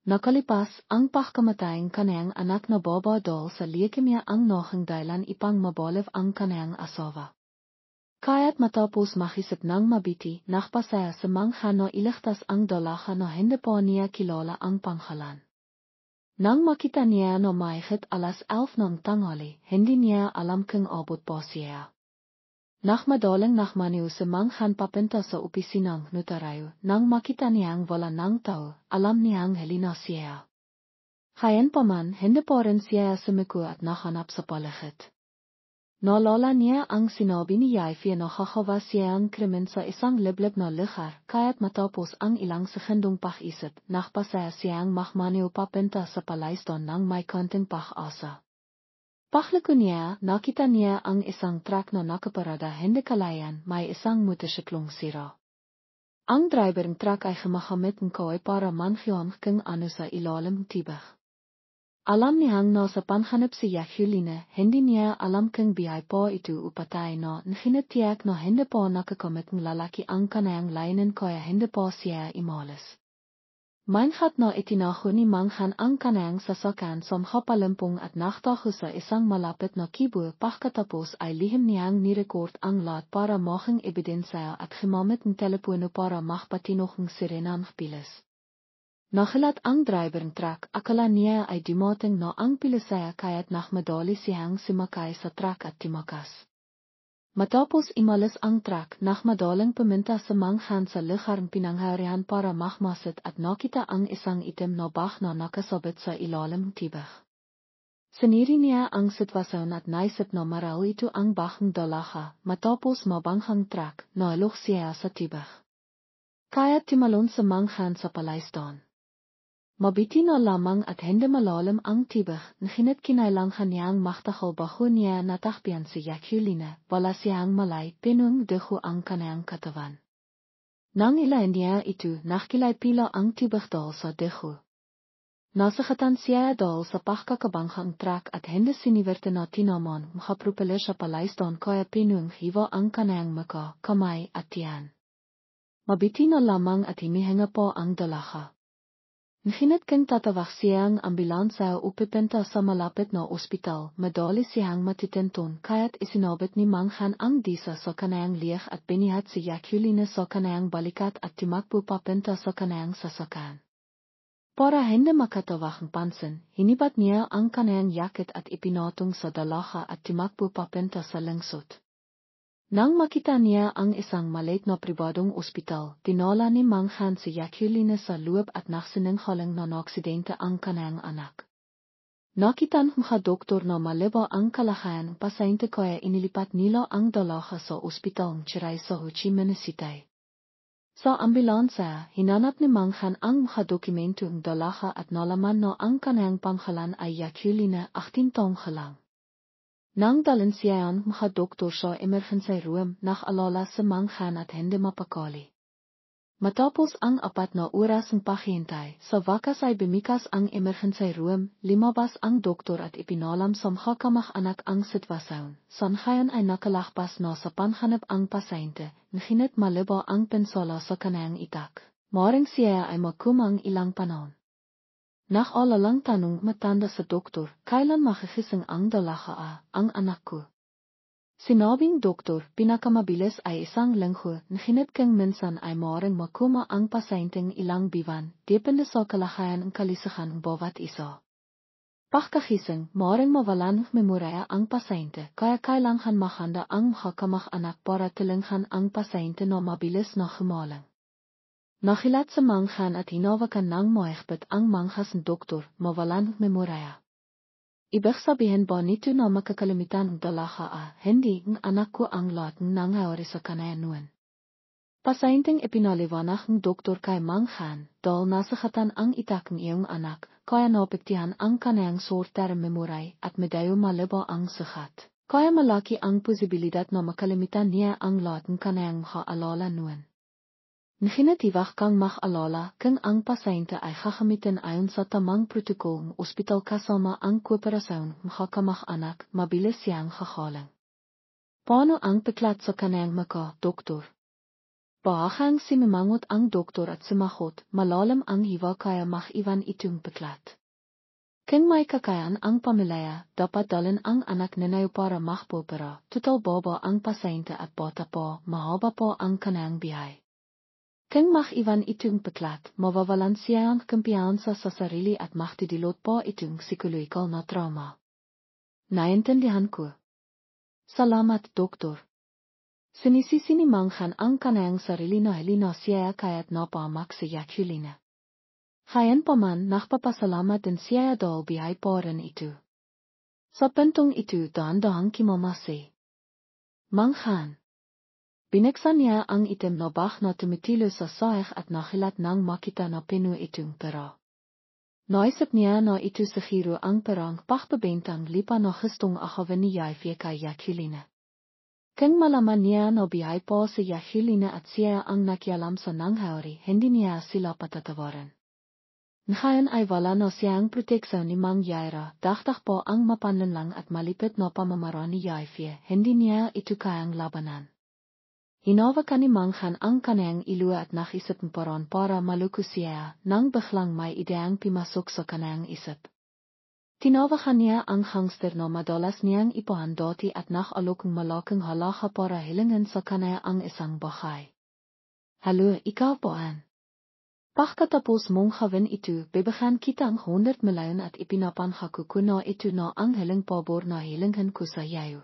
Speaker 1: nakalipas ang pagkamatay ng kanayang anak na baba dahil sa leukemia ang naging dahilan ipang mabalib ang kanayang asawa. Kaya't matapos makisip ng mabiti, nakpasaya sa manghan na iligtas ang dalaga na hindi pa niya kilala ang pangalan. Nang makita niya na mahigit 11:00 ng tanghali, hindi niya alam kung abot pa siya. Madaling nakmaniw sa manghan papunta sa opisinang notaryo, nang makita niyang wala ng tao, alam niyang halina siya. Kayan pa man, hindi pa rin siya sumiko at nahanap sa paligid. Naalala niya ang sinabi ni Yaifie na kakawa siya ang krimen sa isang liblib na lugar, kaya't matapos ang ilang sekundong pag-isip, nakpasaya siyang makmaniw papunta sa palaisdon ng may konting pag-asa. Paglako niya, nakita niya ang isang truck na nakaparada hindi kalayan, may isang motorsiklong sira. Ang driver ng truck ay gumagamit ng koy para manghiyang kung ano sa ilalim tibag. Alam niyang nasa panhanap si Jacqueline, hindi niya alam kung bihay pa ito upatay na hinatiyak na hindi pa nakakamit ng lalaki ang kanayang layanan kaya hindi pa siya imalas. Mein gat na itinago ni mang gaan ang kanang sasakan som hapalimpong at nachtago sa isang malapit na kibo pagkatapos ay lihim niyang nirecord ang lahat para maging ebidensya at gumamit ng telepono para magpatinogang sirena ng pilis. Nagelat ang driver ng truck, akala niya ay dumating na ang pilisaya kaya't nagmadali siyang sumakay sa truck at timakas. Matapos imalis ang truck, nagmadaling pumunta sa manghan sa lugarang pinangharian para magmasid at nakita ang isang itim na bag na nakasabit sa ilalim ng tibag. Siniri niya ang sitwasyon at naisip na marahil ito ang bag ng dalaga, matapos mabanghang truck, nalog siya sa tibag. Kaya't timalon sa manghan sa palaisdaan. Mabiti na lamang at hindi malalim ang tibag, ngunit kinailangan niyang magtagal bago niya natakpian si Jacqueline, wala siyang malay, pinung dugo ang kanyang katawan. Nang ilain niya ito, nakilay pila ang tibag dahil sa dugo. Nasagatan siya dahil sa pagkakabanghang truck at hindi siniwerte na tinaman, makapropele sa palaisdaan kaya pinung hiwa ang kanyang mukha, kamay at tiyan. Mabiti na lamang at hinihinga po ang dalaga. Ngunit kung tatawag siyang ambulansa upipenta sa malapit na ospital, madali siyang matitinton kaya't isinabit ni Manghan ang disa sa kanayang liyak at binihat si Jacqueline sa kanayang balikat at timakbo papenta sa kanayang sasakan. Para hindi makatawag ng pansin, hinibat niya ang kanayang yakit at ipinatong sa dalaga at timakbo papenta sa lungsod. Nang makita niya ang isang maliit na pribadong ospital, dinala ni Manghan si Jacqueline sa loob at nagsininghaling na aksidente ang kanayang anak. Nakita ng mga doktor na maliba ang kalagayan ng pasyente kaya inilipat nila ang dalaga sa ospital ng Chiray sa Ho Chi Minh City. Sa ambulansa, hinanap ni Manghan ang mga dokumento ng dalaga at nalaman na ang kanayang pangalan ay Jacqueline, 18 taong lang. Nang dalhin siya ang mga doktor sa emergency room, nag-alala sa Manghan at hindi mapakali. Matapos ang 4 na oras ng paghihintay, sa wakas ay bumikas ang emergency room, lumabas ang doktor at ipinalam sa mga kamag-anak ang sitwasyon. Sanhayan ay nakalakpas na sa panhanap ang pasyente, ngunit maliba ang pensala sa kanayang itak. Maring siya ay magkumang ilang panahon. Nakalalang tanong matanda sa doktor, kailan makigising ang dalaga ang anak ko? Sinabing doktor, pinakamabilis ay isang linggo, ngunit kung minsan ay maaaring makuma ang pasyenteng ilang biwan, depende sa kalagayan ng kalisihan ng bawat isa. Pagkagising, maaaring mawalan ng memorya ang pasyente, kaya kailangan mahanda ang mga kamag-anak para tulungan ang pasyente na mabilis na gumaling. Nagilat sa Manghan at hinawakan ng mahigpit ang manghas ng doktor, mawalan ng memorya. Ibig sabihin ba nito na makakalimutan ng dalaga hindi ng anak ko ang lahat ng nangyari sa kanya noon. Pasyenteng ipinaliwanag ng doktor kay Manghan, dahil nasakatan ang itak ng iyong anak, kaya naapektuhan ang kanyang short-term memory at medayo maliba ang sugat. Kaya malaki ang posibilidad na makalimutan niya ang lahat ng kanyang maalala noon. Ngunit iwag kang mag-alala kung ang pasyente ay gagamitin ayon sa tamang protokol ng ospital kasama ang kooperasyon ng mga kamag-anak, mabilis siyang gagaling. Paano ang peklat sa kanayang mukha, doktor? Bahagang simimangot ang doktor at sumagot, malalim ang hiwa kaya mag-iwan itong peklat. Kung may kakayan ang pamilya, dapat dalhin ang anak ninayo para magpopera, total baba ang pasyente at bata pa, mahaba pa ang kanayang bihay. Kung mag-iwan itong peklat, mawawalan siya ang kumpiyansa sa sarili at magdidulot pa itong psikolohikal na trauma. Naintindihan ko. Salamat, doktor. Sinisisi ni Manghan ang kanayang sarili na halina siya kaya't napahamak si Jacqueline. Hayan pa man, nagpapasalamat din siya dahil bihay pa rin ito. Sa puntong ito, dahan-dahang kimamasi. Manghan. Binuksan niya ang itim na bag na tumitilo sa sahig at nakilat nang makita na puno itong pera. Naisip niya na ito siguro ang perang pagbebentang lipa na gustong agawin ni Jayvie kay Jacqueline. Kung malaman niya na bihay pa si Jacqueline at siya ang nakialam sa nangyari, hindi niya sila patatawaran. Ngayon ay wala na siyang proteksyon ni Mang Jaira, dagdag po ang mapanlinlang at malipit na pamamaraan ni Jayvie, hindi niya ito kayang labanan. Hinawe kan die mang gaan ang kanang ilo at nach isip paran para malukusia, nang beglang may ideang pimasok sa kanang isip. Tinawa gaan niya ang hangster na madalas niyang ipahandoti at nach alokong malaking halaga para hilingin sa kanaya ang isang bahay. Hallo, ikaw poan. Pagkatapos mong gawin ito, bebigyan kita ang 100 milyon at ipinapangaku ko na ito na ang hiling pabor na hilingin ko sa iyo.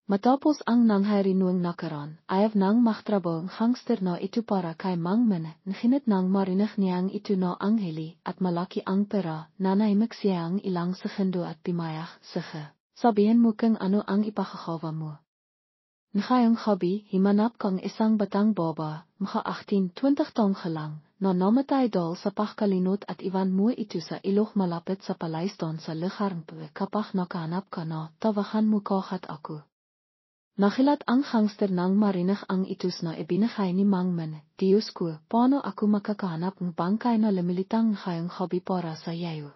Speaker 1: Matapos ang nangyari noong nakaraan, ayaw nang magtrabaho ang hangster na ito para kay Mang Min, nginit nang marinig niyang ito na ang hili at malaki ang pera, nanahimik siya ang ilang segundo at pimayag, sige, sabihin mo kung ano ang ipakagawa mo. Ngayong gabi, himanap kang isang batang baba, mga 18-20 taong gelang, na namatay dahil sa pagkalinot at iwan mo ito sa ilog malapit sa palaiston sa lugar kapag nakahanap ka na, tawagan mo kaagad ako. Nakilat ang hangster nang marinig ang itus na ibinigay ni Mang Min, Diyos ko, paano ako makakahanap ng bangkay na lumilitang ngayong gabi para sa iyo?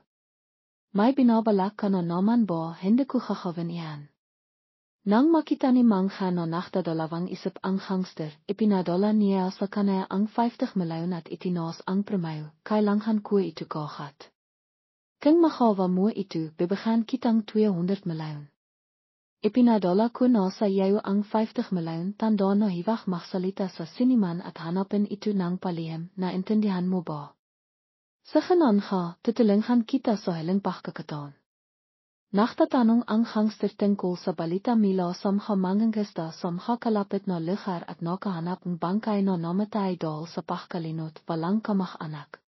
Speaker 1: May binabalak ka na naman ba, hindi ko gagawin iyan. Nang makita ni Mang Han na nakdadalawang isip ang hangster, ipinadala niya sa kanya ang 50 milyon at itinaas ang premyo, kailangan ko ito kaagad. Kung magawa mo ito, bibigyan kitang 200 milyon. Ipinadala ko na sa iyo ang 50 milyon, tanda na hiwag magsalita sa siniman at hanapin ito ng palihim, naintindihan mo ba? Sa ganon ka, tutulungan kita sa hiling pagkakataon. Nagtatanong ang hangster tungkol sa balita mula sa mga mangingisda sa mga kalapit na lugar at nakahanap ng bangkay na namatay dahil sa pagkalinot, walang kamag-anak.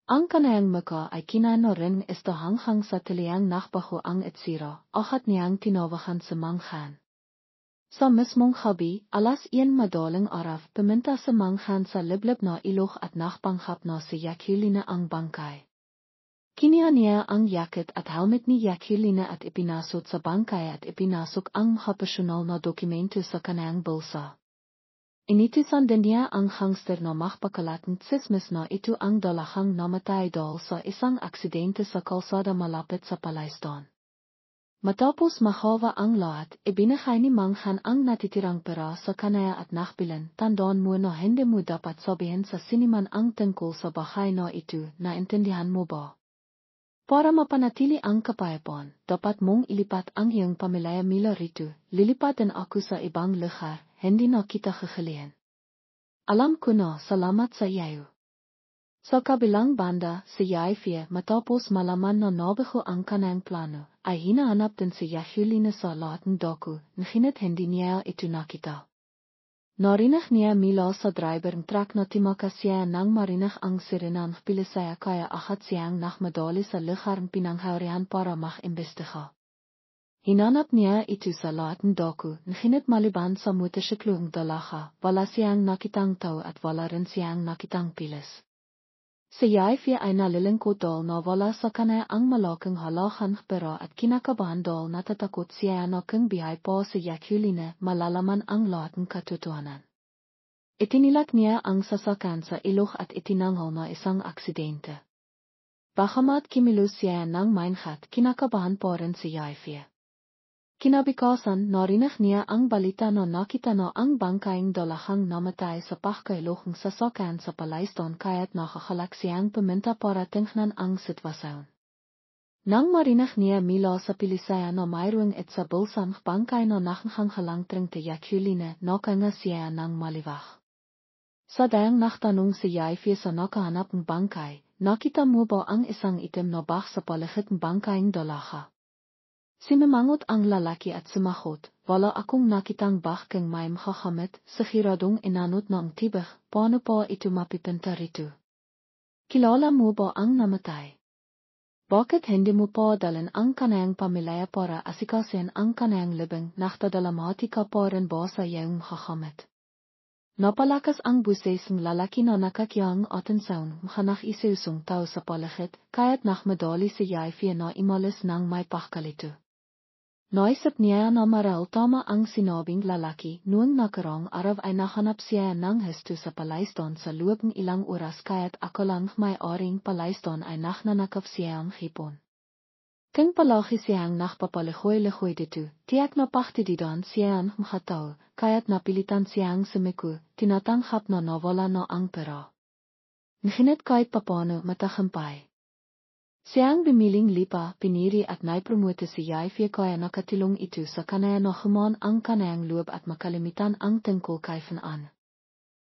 Speaker 1: Ang kanayang muka ay kinano rin is hanggang sa tiliyang nakbaho ang itsira, akat niyang tinawagan sa Mang Han. Sa mismong gabi, alas 1 madaling araw, pumunta sa Mang Han sa liblib na ilog at nakpanghap na si Jacqueline ang bangkay. Kiniha niya ang jacket at helmet ni Jacqueline at ipinasot sa bangkay at ipinasok ang mga personal na dokumento sa kanayang bulsa. Initisan din niya ang hangster na magpakalatang tsismis na ito ang dalahang namatay dahil sa isang aksidente sa kalsada malapit sa palaiston. Matapos magawa ang lahat, ibinigay ni Mang Han ang natitirang pera sa kanaya at nakbilan, tandaan mo na hindi mo dapat sabihin sa siniman ang tungkol sa bahay na ito, naintindihan mo ba? Para mapanatili ang kapayapaan, dapat mong ilipat ang iyong pamilya mula rito, lilipatin ako sa ibang lugar. Hindi na kita gagalian. Alam ko na, salamat sa iyo. Sa kabilang banda, si Yaifie matapos malaman na nabago ang kanang plano, ay hinahanap din si Jacqueline sa lahat ng dako, ngunit hindi niya ito nakita. Narinig niya mula sa driver ng truck na timaka siya nang marinig ang sirena ng pilisaya kaya agad siyang nakmadali sa lugar ng pinangharihan para mag-imbestiga. Hinanap niya ito sa lahat ng dako, ngunit maliban sa motorsiklong dalaga, wala siyang nakitang tao at wala rin siyang nakitang pilis. Si Yaifie ay nalilingkod dahil na wala sa kanya ang malaking halagang pera at kinakabahan dahil natatakot siya na kung bihay pa si Jacqueline malalaman ang lahat ng katotohanan. Itinilak niya ang sasakyan sa ilog at itinanggal na isang aksidente. Bagamat kimilos siya ng mindhat, kinakabahan pa rin si Yaifie. Kinabukasan, narinig niya ang balita na nakita na ang bangkayang dalahang namatay sa pagkailog ng sasakyan sa palaiston kaya't nakakalak siyang pumunta para tingnan ang sitwasyon. Nang marinig niya mula sa pilisaya na mayroong sa bulsang bangkay na nakanghalang tringte Jacqueline, nakanga siya ng maliwag. Sa dayang nagtanong si Yaifie sa nakahanap ng bangkay, nakita mo ba ang isang itim na bag sa paligid ng bangkayang dalaga? Simamangot ang lalaki at sumagot, wala akong nakitang bag kang may makakamit, sigiradong inanot na ang tibag, paano pa ito mapipinta rito? Kilala mo ba ang namatay? Bakit hindi mo pa dalhin ang kanayang pamilya para asikasin ang kanayang libing, nakdadalamati ka pa rin ba sa iyong makakamit? Napalakas ang buses ng lalaki na nakakiyang atensyon, makanak isusong tao sa paligid, kaya't nakmadali si Yaifie na imalis ng may pagkalito. Naisip niya na marahil tama ang sinabing lalaki, noong nakarang araw ay nahanap siya ng husto sa palaiston sa loob ng ilang oras kaya't akalang may aring palaiston ay naknanakap siya ang hipon. King palagi siyang nakpapaligoy ligoy dito, tiyak na pachtididon siyang mkataw, kaya't napilitan siyang sumiku, tinatanghap na nawala na ang pera. Nginit kahit papano matagumpay. Siyang bimiling lipa, piniri at naipromote siya kaya nakatilong ito sa kanaya na humon ang kanayang loob at makalimitan ang tungkol kay Fanon.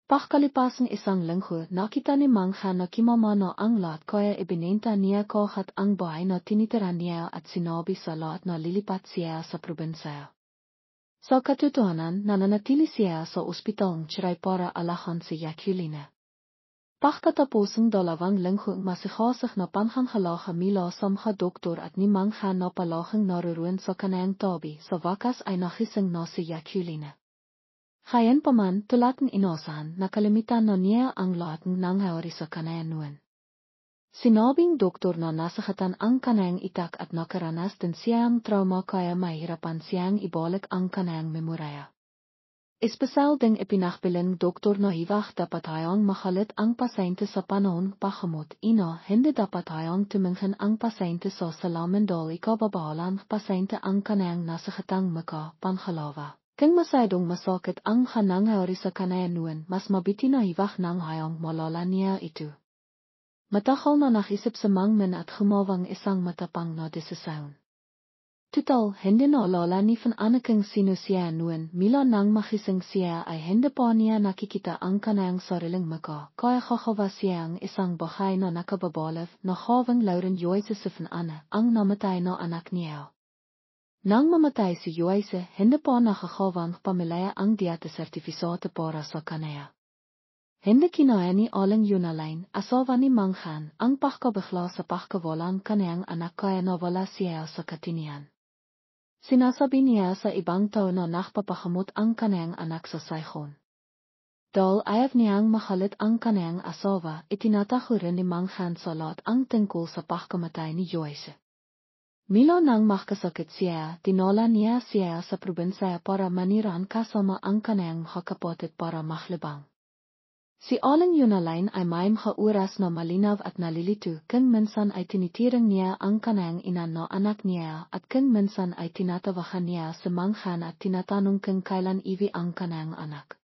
Speaker 1: Pakalipasan isang linggo, nakita ni Mang Han na kimamano ang lahat kaya ibinenta niya kohat ang bahay na tinitiran niya at sinabi sa lahat na lilipat siya sa probinsya. Sa katotohanan, nananatili siya sa ospital Chiray para alahan si Jacqueline. Pagkatapos ng 2 linggo masikasig na panghangalaga mila sa mga doktor at ni Mang Han na palaging naroon sa kanayang tabi, sa wakas ay nagising na si Jacqueline. Gayon pa man, tulad ng inasahan, nakalimitan na niya ang lahat ng nangyari sa kanayang noon. Sinabing doktor na nasakatan ang kanayang itak at nakaranas din siyang trauma kaya mahirapan siyang ibalik ang kanayang memorya. Espesyal ding ipinakbilang doktor na hiwag dapat hayang makalit ang pasyente sa panahon pagamot, hindi dapat hayang tumingin ang pasyente sa salamin dahil ikababahalang pasyente ang kanayang nasakatang maka panghalawa. Kung masyadong masakit ang nangyari sa kanayang noon, mas mabiti na hiwag nang hayang malala niya ito. Matagal na nakisip sa mangmen at humawang isang matapang na desisyon. Total, hindi na alala ni Fanon kung sino siya noon, mila nang magising siya ay hindi pa niya nakikita ang kanayang sariling maka, kaya kakawa siyang isang bahay na nakababalaw na hawang Lauren Joyce sa Fanon, ang namatay na anak niya. Nang mamatay si Joyce, hindi pa nakakawang pamilya ang dieta-sertifisate para sa kanaya. Hindi kinaya ni Aling Yunalain, asawa ni Mang Han, ang pagkabigla sa pagkawalan kanayang anak kaya nawala siya sa katinian. Sinasabi niya sa ibang tao na nakpapakamot ang kanayang anak sa sayhon. Dahil ayaw niyang makalit ang kanayang asawa, itinataho rin ni Mang Han sa lahat ang tungkol sa pagkamatay ni Joyce. Mila nang makasakit siya, dinala niya siya sa probinsya para maniran kasama ang kanayang kapatid para maglibang. Si Aling Yunalain ay may mga oras na malinaw at nalilito, kung minsan ay tinitirang niya ang kanayang ina na anak niya at kung minsan ay tinatawagan niya si Mang Han at tinatanong kung kailan iwi ang kanayang anak.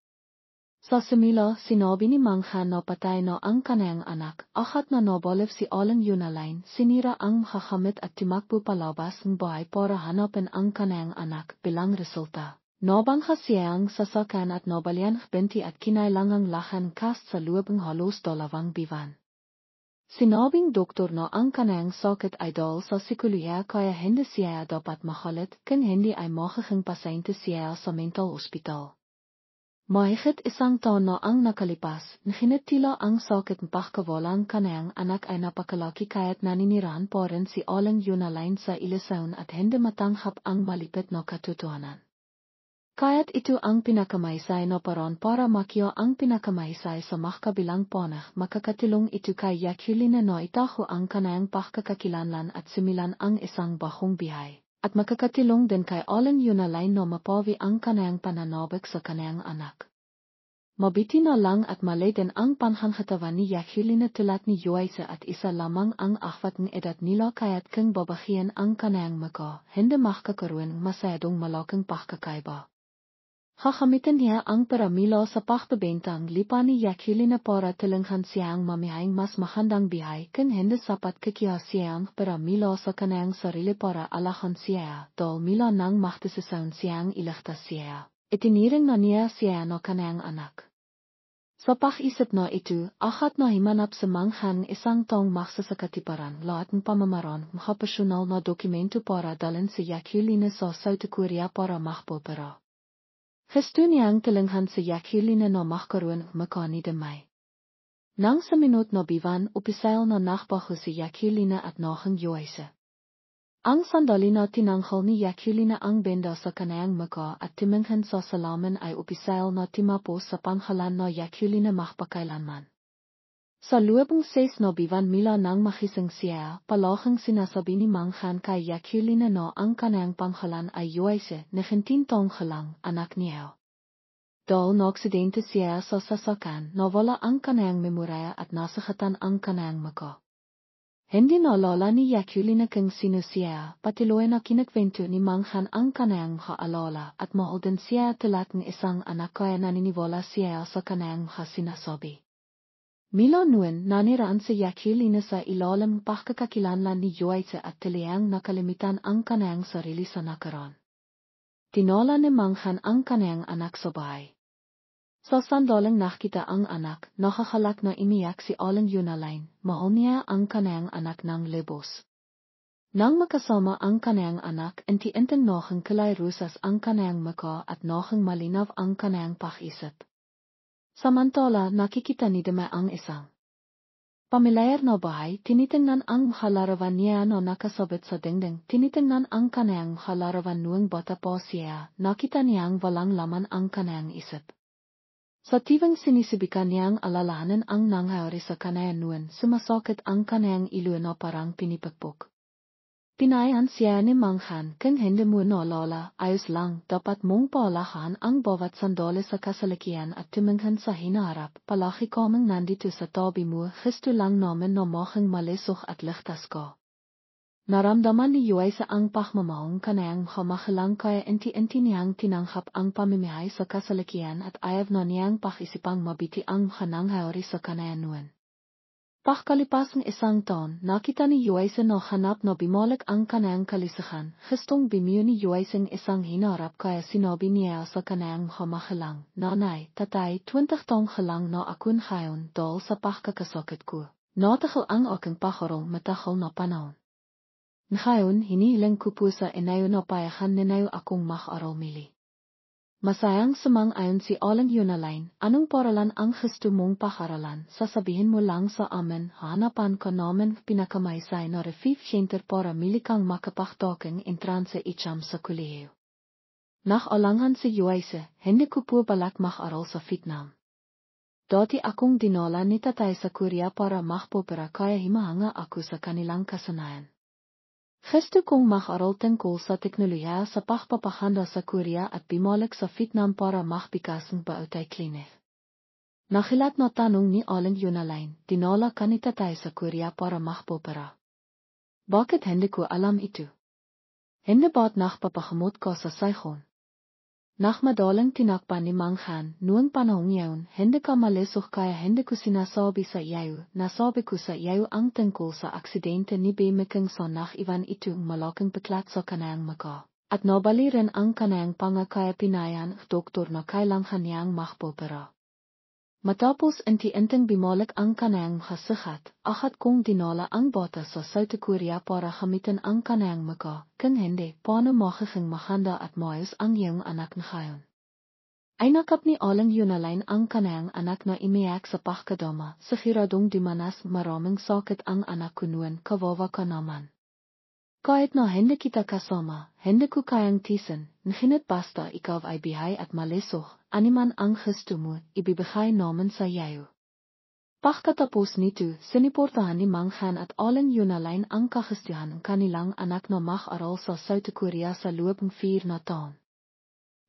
Speaker 1: Sa simula, sinabi ni Mang Han na patay na ang kanayang anak, akat na nabalib si Aling Yunalain, sinira ang makakamit at tumakbo palabas ng bahay para hanapin ang kanayang anak, bilang resulta. Nabangha siyang sasakan at nabalian binti at kinailangang lahan kast sa loob ng halos 2 buwan. Sinabing doktor na ang kanayang sakit ay dahil sa psikolohiya kaya hindi siya dapat makalit, kung hindi ay makakang pasyente siya sa mental hospital. Mahigit 1 taon na ang nakalipas, ngunit tila ang sakit ng pagkawalan kanayang anak ay napakalaki kaya't naninirahan pa rin si Aling Yunalain sa ilusyon at hindi matanghap ang malipit na katotohanan. Kaya't ito ang pinakamahisay na paraan para makiyo ang pinakamahisay sa makabilang panah, makakatilong ito kay Jacqueline na itaho ang kanayang pagkakakilanlan at sumilan ang isang bahong bihay, at makakatilong din kay Aling Yunalain na mapawi ang kanayang pananabik sa kanayang anak. Mabiti na lang at malay din ang panghanghatawan ni Jacqueline tulad ni Joyce at isa lamang ang akhwat ng edad nila kaya't kung babahian ang kanayang maka, hindi makakaroon masyadong malaking pagkakaiba. Kakamitan niya ang paramila sa pagbebentang lipa ni Jacqueline para tilinghan siyang mamihayang mas mahandang bihay kung hindi sapat kakiya siyang paramila sa kanayang sarili para alahan siya, dahil mila nang maktisisang siyang iligtas siya. Itiniring na niya siya na kanayang anak. Sa pag-isip na ito, akat na himanap sa Mang Han isang taong magsasakatiparan lahat ng pamamaran makapasyonal na dokumento para dalhin si Jacqueline sa South Korea para makpopera. Gusto niyang tilinghan si Jacqueline na magkaroon makani de May. Nang sa minut na biwan, opisyal na nakbaho si Jacqueline at nahang Joyce. Ang sandali na tinanghal ni Jacqueline ang benda sa kanayang maka at timinghan sa salamin ay opisyal na timapos sa panghalan na Jacqueline magpakailanman. Sa loob ng 6 na biwan mila nang makising siya, palahang sinasabi ni Mang Han kay Jacqueline na ang kanayang panghalan ay Joyce, 19 taong lang, anak niya. Dahil naaksidente siya sa sasakan, nawala ang kanayang memorya at nasakatan ang kanayang maka. Hindi na lola ni yakulina keng sinusia, patiloy na kinagwento ni manghan ang kanayang mga alala at mauldan siya tulat ng isang anak kaya naniniwala siya sa kanayang mga sinasabi. Milo nuen naniraan sa yakulina sa ilalim pagkakakilanlan ni Joyce at tiliyang nakalimitan ang kanayang sarili sa nakaraan. Tinola ni manghan ang kanayang anak sa bahay. Sa sandaling nakita ang anak, nakakalak na imiyak si Aling Yunalain, mahal niya ang kanayang anak ng libos. Nang makasama ang kanayang anak, inti-intang nohang kalay rusas ang kanayang maka at nohang malinaw ang kanayang pakisip. Samantala nakikita ni Deme ang isang pamilyar na bahay, tinitingnan ang halarawan niya na nakasabit sa dingding, tinitingnan ang kanayang halarawan nuwang bata pa siya, nakita niyang walang laman ang kanayang isip. Sa tibang sinisibikan niyang alalahanan ang nangyari sa kanayan nuan, sumasakit ang kanayang ilo na parang pinipagpok. Pinayan siya ni manghan, kung hindi mo naalala, ayos lang, dapat mong paalahan ang bawat sandali sa kasalikian at tuminghan sa hinaharap, palagi kaming nandito sa tabi mo, gusto lang namin na mahang malisok at ligtas ka. Naramdaman ni Joyce ang pagmamahal kanayang kamahalang kaya inti-inti niyang tinanghap ang pamimihay sa kasalikian at ayaw na niyang pakisipang mabiti ang nangyari sa kanayan nuan. Pagkalipas ng isang taon, nakita ni Joyce na hanap na bumalik ang kanayang kalisahan. Gustong bimiyo ni Joyce ng isang hinarap kaya sinabi niya sa kanayang kamahalang, Nanay, tatay, 20 taong halang na akong hayon dahil sa pagkakasakit ko. Natakal ang aking paharong matahal na panahon. Ngayon, hinihiling ko po sa inayo na payahan ninayo akong makaaraw mili. Masayang sumang-ayon si Aling Yunalain, anong paralan ang gusto mong pakaralan, sasabihin mo lang sa amin, hanapan ka namin pinakamaysay na refif center para mili kang makapaktoking entran sa icham sa kuliheyo. Nakalangan si Joyce, hindi ko po balak makaaraw sa Vietnam. Dati akong dinala ni tatay sa Korea para makpopera kaya himahanga ako sa kanilang kasanayan. Gusto kong makaral tungkol sa teknolohiya sa pagpapahanda sa Korea at bumalik sa Vietnam para makbikas ng bautay klinik. Nakilat na tanong ni Aling Yunalain, dinala ka ni tatay sa Korea para makpopera. Bakit hindi ko alam ito? Hindi ba't nakpapakamot ka sa Saigon? Nakmadaling tinakpan ni manghan, noong panahong yaon, hindi ka malisok kaya hindi ko sinasabi sa iyo, nasabi ko sa iyo ang tungkol sa aksidente ni Bimikang sa nakiwan itong malaking peklat sa kanayang maka. At nabali rin ang kanayang pangakaya pinayan doktor na kailangan niyang makpopera. Matapos inti-intang bumalik ang kanayang makasikat, akat kong dinala ang bata sa South Korea para gamitin ang kanayang maka, kung hindi, paano makiking mahanda at maayos ang iyong anak na ngayon. Ay nakap ni Aling Yunalain ang kanayang anak na imiyak sa pagkadama, siguradong dimanas maraming sakit ang anak ko noon, kawawa ka naman. Kahit na hindi kita kasama, hindi ko kayang tisan, ngunit basta ikaw ay bihay at malisok, animan ang gusto mo, ibibigay naman sa iyo. Pagkatapos nito, siniportahan ni manghan at Aling Yunalain ang kagustuhan ng kanilang anak na mag-aral sa South Korea sa loob ng 4 na taon.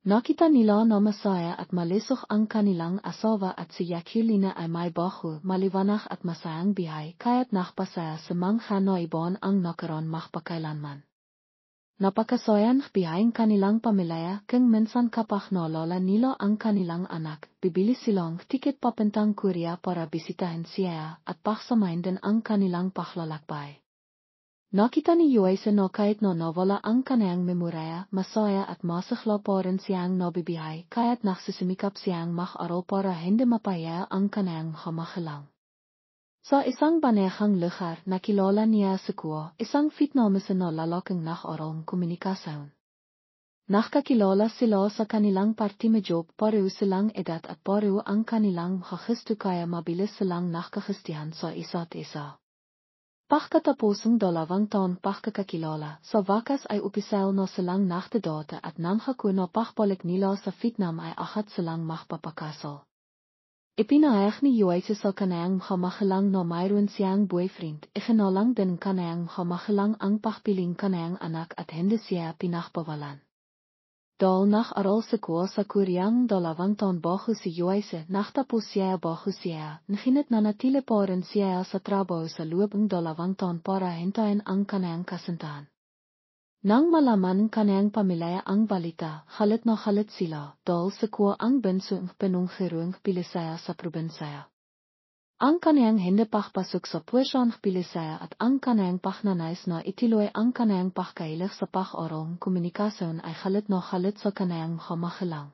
Speaker 1: Nakita nila na masaya at malisok ang kanilang asawa at si Yakulina ay may baho, maliwanag at masayang bihay kaya't nakpasaya sa manghan na ibon ang nakaroon magpakailanman. Napakasayan bihayang kanilang pamilya kung minsan kapag naalala nila ang kanilang anak, bibili silang tiket papuntang Korea para bisitahin siya at pagsamahin din ang kanilang paglalakbay. Nakita ni Joyce na kahit na nawala ang kanayang memorya, masaya at masakla pa rin siyang nabibihay kaya't nagsisimikap siyang mag-aral para hindi mapaya ang kanayang kamahalang. Sa isang banayang lugar, nakilala niya si Kuo, isang Vietnamese na lalaking nag-aral ng komunikasyon. Nakakilala sila sa kanilang party job, pareho silang edad at pareho ang kanilang gusto kaya mabilis silang nakagustuhan sa isa't isa. Pagkatapos ng 2 taon pagkakakilala, sa wakas ay opisyal na silang nakdadata at nang hako na pagbalik nila sa Vietnam ay akat silang magpapakasal. Ipinahayag ni Joyce sa kanayang kamahalang na mayroon siyang boyfriend, ikinalang din kanayang kamahalang ang pagpiling kanayang anak at hindi siya pinakpawalan. Dal nach aral se kwa sa kuriang dalavangtan bahu si yuaise nachtapos siya bahu siya, nginit na natile paren siya sa trabaho sa lubang dalavangtan para hintayin ang kanayang kasintahan. Nang malaman kanayang pamilya ang balita, halit na halit sila, dahil sa kwa ang bensong penungkirung pilisaya sa probinsya. Ang kanayang hindi pakpasok sa puwesyang pilisaya at ang kanayang paknanais na itiloy ang kanayang pakailig sa pakarong komunikasyon ay halit na halit sa kanayang hamakilang.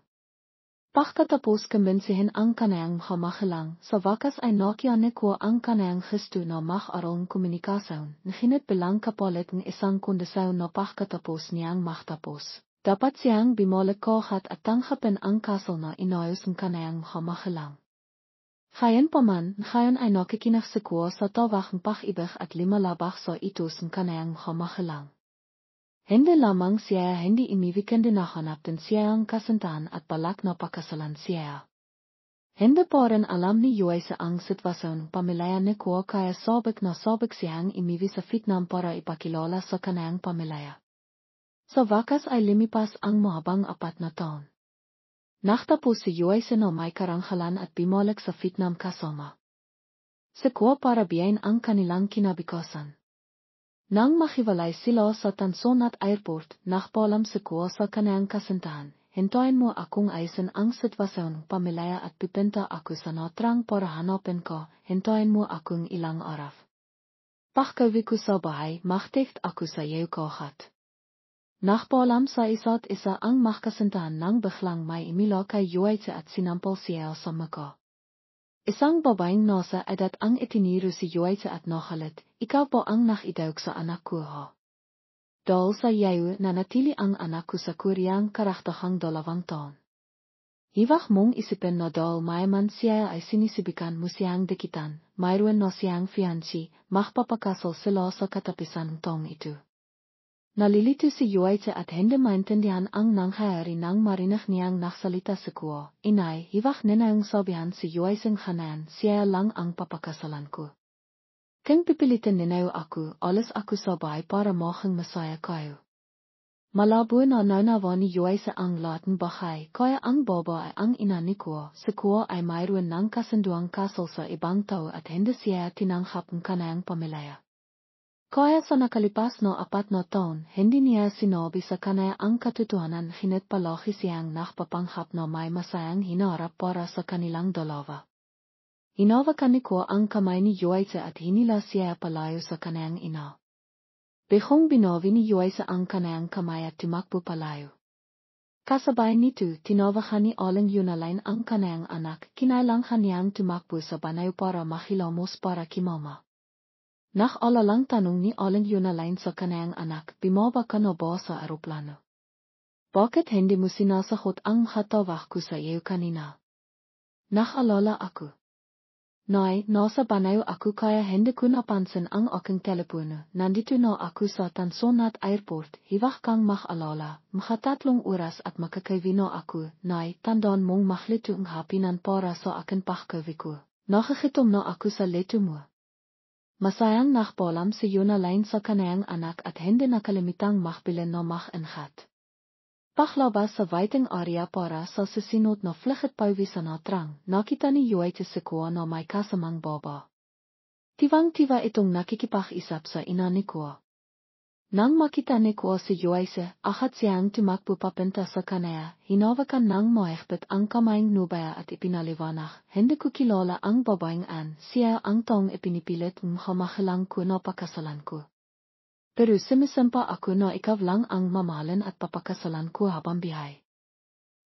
Speaker 1: Pakatapos kumbinsihin ang kanayang hamakilang, sa wakas ay nakiyanik ko ang kanayang histo na makarong komunikasyon, nginit bilang kapalit ng isang kondisyon na pakatapos niyang maktapos. Dapat siyang bimalik kohat at tanggapin ang kasal na inayos ng kanayang hamakilang. Ngayon pa man, ngayon ay nakikinig sa kwa sa tawag ng pakibig at limalabak sa itos ng kanayang hamakilang. Hindi lamang siya hindi imiwikende nahanap din siya ang kasintahan at balak na pakasalan siya. Hindi pa rin alam ni Yuaise ang sitwasyon pamilya ni kwa kaya sabik na sabik siyang imiwi sa Vietnam para ipakilala sa kanayang pamilya. Sa wakas ay limipas ang mahabang 4 na taon. Nachtapos si Yuaise na may karanghalan at bumalik sa Vietnam kasama. Si kwa para biyain ang kanilang kinabikasan. Nang mahiwalay sila sa Tanson at airport, nakpalam si kwa sa kanayang kasintahan, hintayin mo akong ayusin ang sitwasyon pamilya at pipinta ako sa natrang para hanapin ko, hintayin mo akong ilang araw. Pakkawi ko sa bahay, maktikt ako sa iyo kohat. Nakpalam sa isa't isa ang makasintahan nang biglang may imila kay Yuaise at sinampal siya sa mukha. Isang babaeng nasa edad ang itiniro si Yuaise at nakalit, ikaw po ang nakidaog sa anak ko ha. Dahil sa iyo na natili ang anak ko sa kuryang karaktahang 2 taon. Hiwag mong isipin na dahil mayaman siya ay sinisibikan mo siyang dikitan, mayroon na siyang fiancé, makpapakasal sila sa katapisan ng taong ito. Nalilito si Yuaise at hindi maintindihan ang nangyayari nang marinig niyang naksalita si kwa. Inay, hiwag ninayong sabihan si Yuaiseng hanan, siya lang ang papakasalan ko. Kung pipilitin ninayo ako, alis ako sa bahay para mahang masaya kayo. Malabo na naunawa ni Yuaise ang lahat ng bahay, kaya ang baba ay ang ina ni kwa. Si kwa ay mayroon ng kasunduang kasal sa ibang tao at hindi siya tinanggap ng kanayang pamilya. Kaya sa nakalipas na 4 na taon, hindi niya sinabi sa kanaya ang katotohanan ngunit palagi siyang nakpapanghap na may masayang hinarap para sa kanilang dalawa. Hinawakan ni kwa ang kamay ni Yuaise at hinila siya palayo sa kanayang ina. Biglang binawi ni Yuaise ang kanayang kamay at tumakbo palayo. Kasabay nito, tinawakan ni Aling Yunalain ang kanayang anak, kinailangan niyang tumakbo sa banayo para makilamos para kimama. Nakalalang tanong ni Aling Yunalain sa kanayang anak, bumaba ka na ba sa aeroplano? Bakit hindi mo sinasagot ang hatawag ko sa iyo kanina? Nakalala ako. Nay, nasa banayo ako kaya hindi ko napansin ang aking telepono. Nandito na ako sa Tanson at airport, hiwag kang makalala, makatatlong oras at makakawin na ako. Nay, tandaan mong maklito ang hapinan para sa akin pakkawi ko. Nakakitom na ako sa leto mo. Masayang nakpalam si Yunalain sa kanayang anak at hindi nakalimitang makbilin na makinhat. Paglabas sa waiting area para sa susunod na vlucht pauwi sa natrang, nakita ni Yuaise si kwa na may kasamang baba. Tiwang-tiwa itong nakikipag-isap sa ina ni kwa. Nang makita ni kwa si Yuaise, agad siyang tumakbo papunta sa kanaya, hinawakan ng mahigpit ang kamayang nubaya at ipinaliwanag, hindi ko kilala ang babaeng an, siya ang taong ipinipilit ng hamakilang ko na pakasalan ko. Pero sumisimpa ako na ikaw lang ang mamahalin at papakasalan ko habang bihay.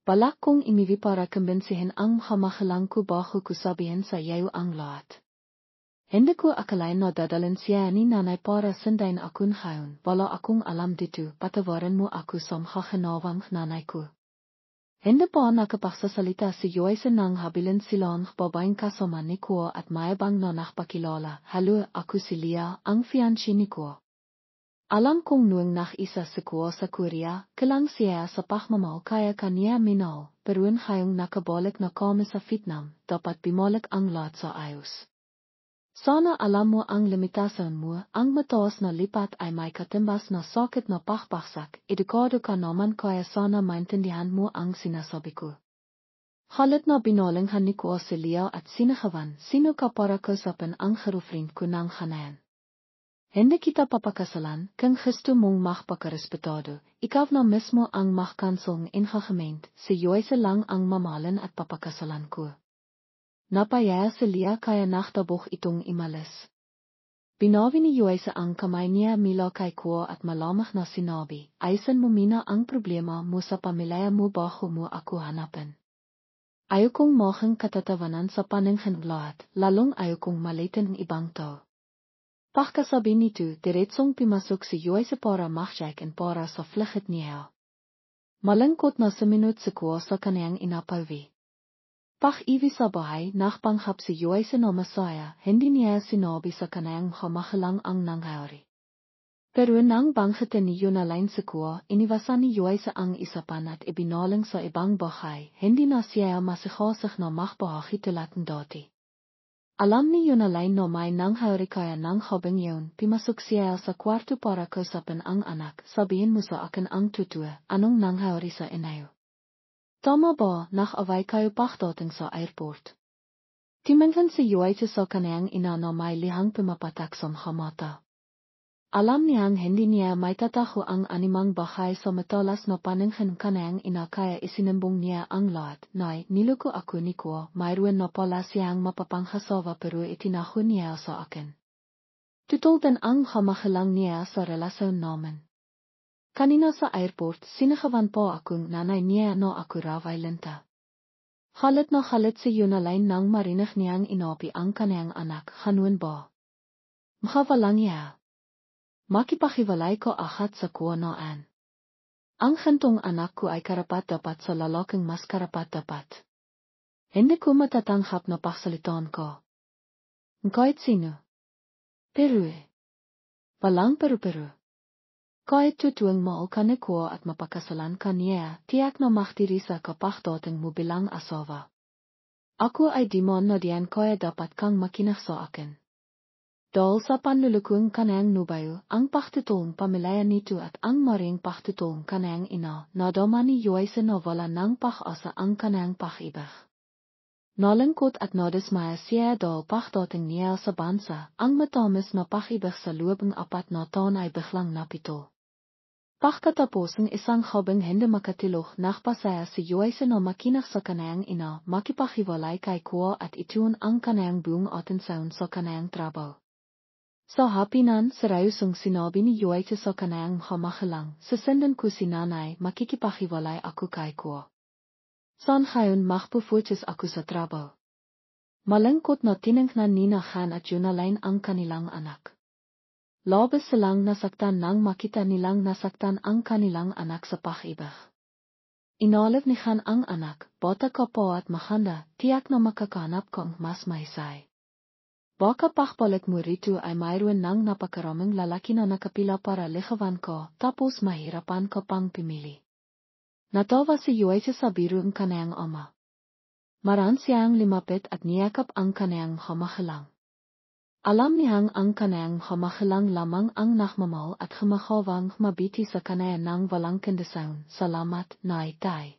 Speaker 1: Balak kong imiwi para kumbinsihin ang hamakilang ko bago ko sabihin sa iyo ang lahat. Hindi ko akalain na dadalhin siya ni nanay para sundayin akong ngayon. Wala akong alam dito, patawarin mo ako sa makakinawang nanay ko. Hindi pa nakapagsasalita si Yuaise nang habilin silang babaeng kasama ni kwa at mayabang na nakpakilala. Halo, ako si Lia, ang fiancé ni kwa. Alam kong nuwang nakisa si kwa sa Korea, kilang siya sa pagmamahal kaya kanya minahal, pero ngayong nakabalik na kami sa Vietnam, dapat bumalik ang lahat sa ayos. Sana alam mo ang limitasan mo, ang mataas na lipat ay may katimbas na sakit na pakbaksak, edukado ka naman kaya sana maintindihan mo ang sinasabi ko. Halit na binalinghan ni ko si Leo at sinagawan, sino ka para kausapin ang girlfriend ko ng hanayan. Hindi kita papakasalan, kung gusto mong magpakarespetado, ikaw na mismo ang magkansel ng ingegemeend, si Joyce lang ang mamahalin at papakasalan ko. Napaya si Lea kaya nachtabog itong imalis. Binawi ni Joyce ang kamay niya mula kay ko at malamig na sinabi, ayusin mo mina ang problema mo sa pamilya mo bago mo ako hanapin. Ayaw kong maging katatawanan sa paningin lahat, lalong ayaw kong malitin ng ibang tao. Pagkasabi nito, diretsong pimasok si Joyce para magjak en para sa vlucht niya. Malangkot na sa minut si ko sa kanyang inapawi. Pag-iwi sa bahay, nakpanghap si Joyce na Masaya, hindi niya sinabi sa kanyang kamahalang ang nangyari. Pero nang banggitin ni Yonalain si ko, iniwasan ni Joyce ang isapan at ibinaling sa ibang bahay, hindi na siya masikosig na magpahagitulatin dati. Alam ni Yonalain na may nangyari kaya nang habang yun, pimasok siya sa kwarto para kausapin ang anak, sabihin mo sa akin ang totoo, anong nangyari sa inyo. Tama ba, nag-away kayo pagdating sa airport? Tumingin si Joyce sa kanyang ina na may lihang pumapatak sa mata. Alam niyang hindi niya may tataho ang animang bahay sa matalas na paningin kanyang ina kaya isinimbong niya ang lahat. Nay, niloko ako ni ko, mayroon na pala siyang mapapanghasawa pero itinaho niya sa akin. Tutol din ang kamahalang niya sa relasyon namin. Kanina sa airport, sinagawan po akong nanay niya no ako raw ay lenta. Halit na halit si Yonalain nang marinig niyang inapi ang kanyang anak, hanuan ba? Makawalang niya. Makipakiwalay ko agad sa kuwanaan. Ang gintong anak ko ay karapat-dapat sa lalaking mas karapat-dapat. Hindi ko matatanggap na pagsalitaan ko. Kahit sino. Pero Walang pero. Kahit tutuwang mahal ka ni ko at mapakasalan ka niya, tiyak na magtirisa ka pagdating mo bilang asawa. Ako ay di mo na diyan kaya dapat kang makinig sa akin. Dahil sa panlulukong kanyang nubayo, ang pagtutulong pamilya nito at ang maring pagtutulong kanyang ina, nadama ni Joyce na wala ng pag-asa ang kanyang pag-ibig. Nalangkot at nadismaya siya dahil pagdating niya sa bansa, ang matamis na pag-ibig sa loob ng 4 na taon ay biglang napito. Pagkatapos ng isang habang hindi makatilog, nagpasaya si Joyce na makinig sa kanyang ina, makipahiwalay kay ko at ituon ang kanyang buong atensyon sa kanyang trabaho. Sa hapinan, seryosyong sinabi ni Joyce sa kanyang kamahalang, sasendan ko si nanay, makikipahiwalay ako kay ko. San ngayon magpufutis ako sa trabaho. Malangkot na tiningnan ni Han at Yonalain ang kanilang anak. Labis silang nasaktan nang makita nilang nasaktan ang kanilang anak sa pag-ibig. Inalив ni Han ang anak, bata ka po at mahanda, tiyak na makakahanap kang mas mahisay. Baka pagbalik mo rito ay mayroon ng napakaraming lalaki na nakapila para ligawan ko, tapos mahirapan ka pang pimili. Natawa si Joyce sa biro ng kanyang ama. Maran siyang limapit at niyakap ang kanyang kamahalang. Alam niyang ang kanyang kamahalang lamang ang nakmamahal at kumahawang mabiti sa kanya ng walang kondisyon. Salamat, Nay Tay.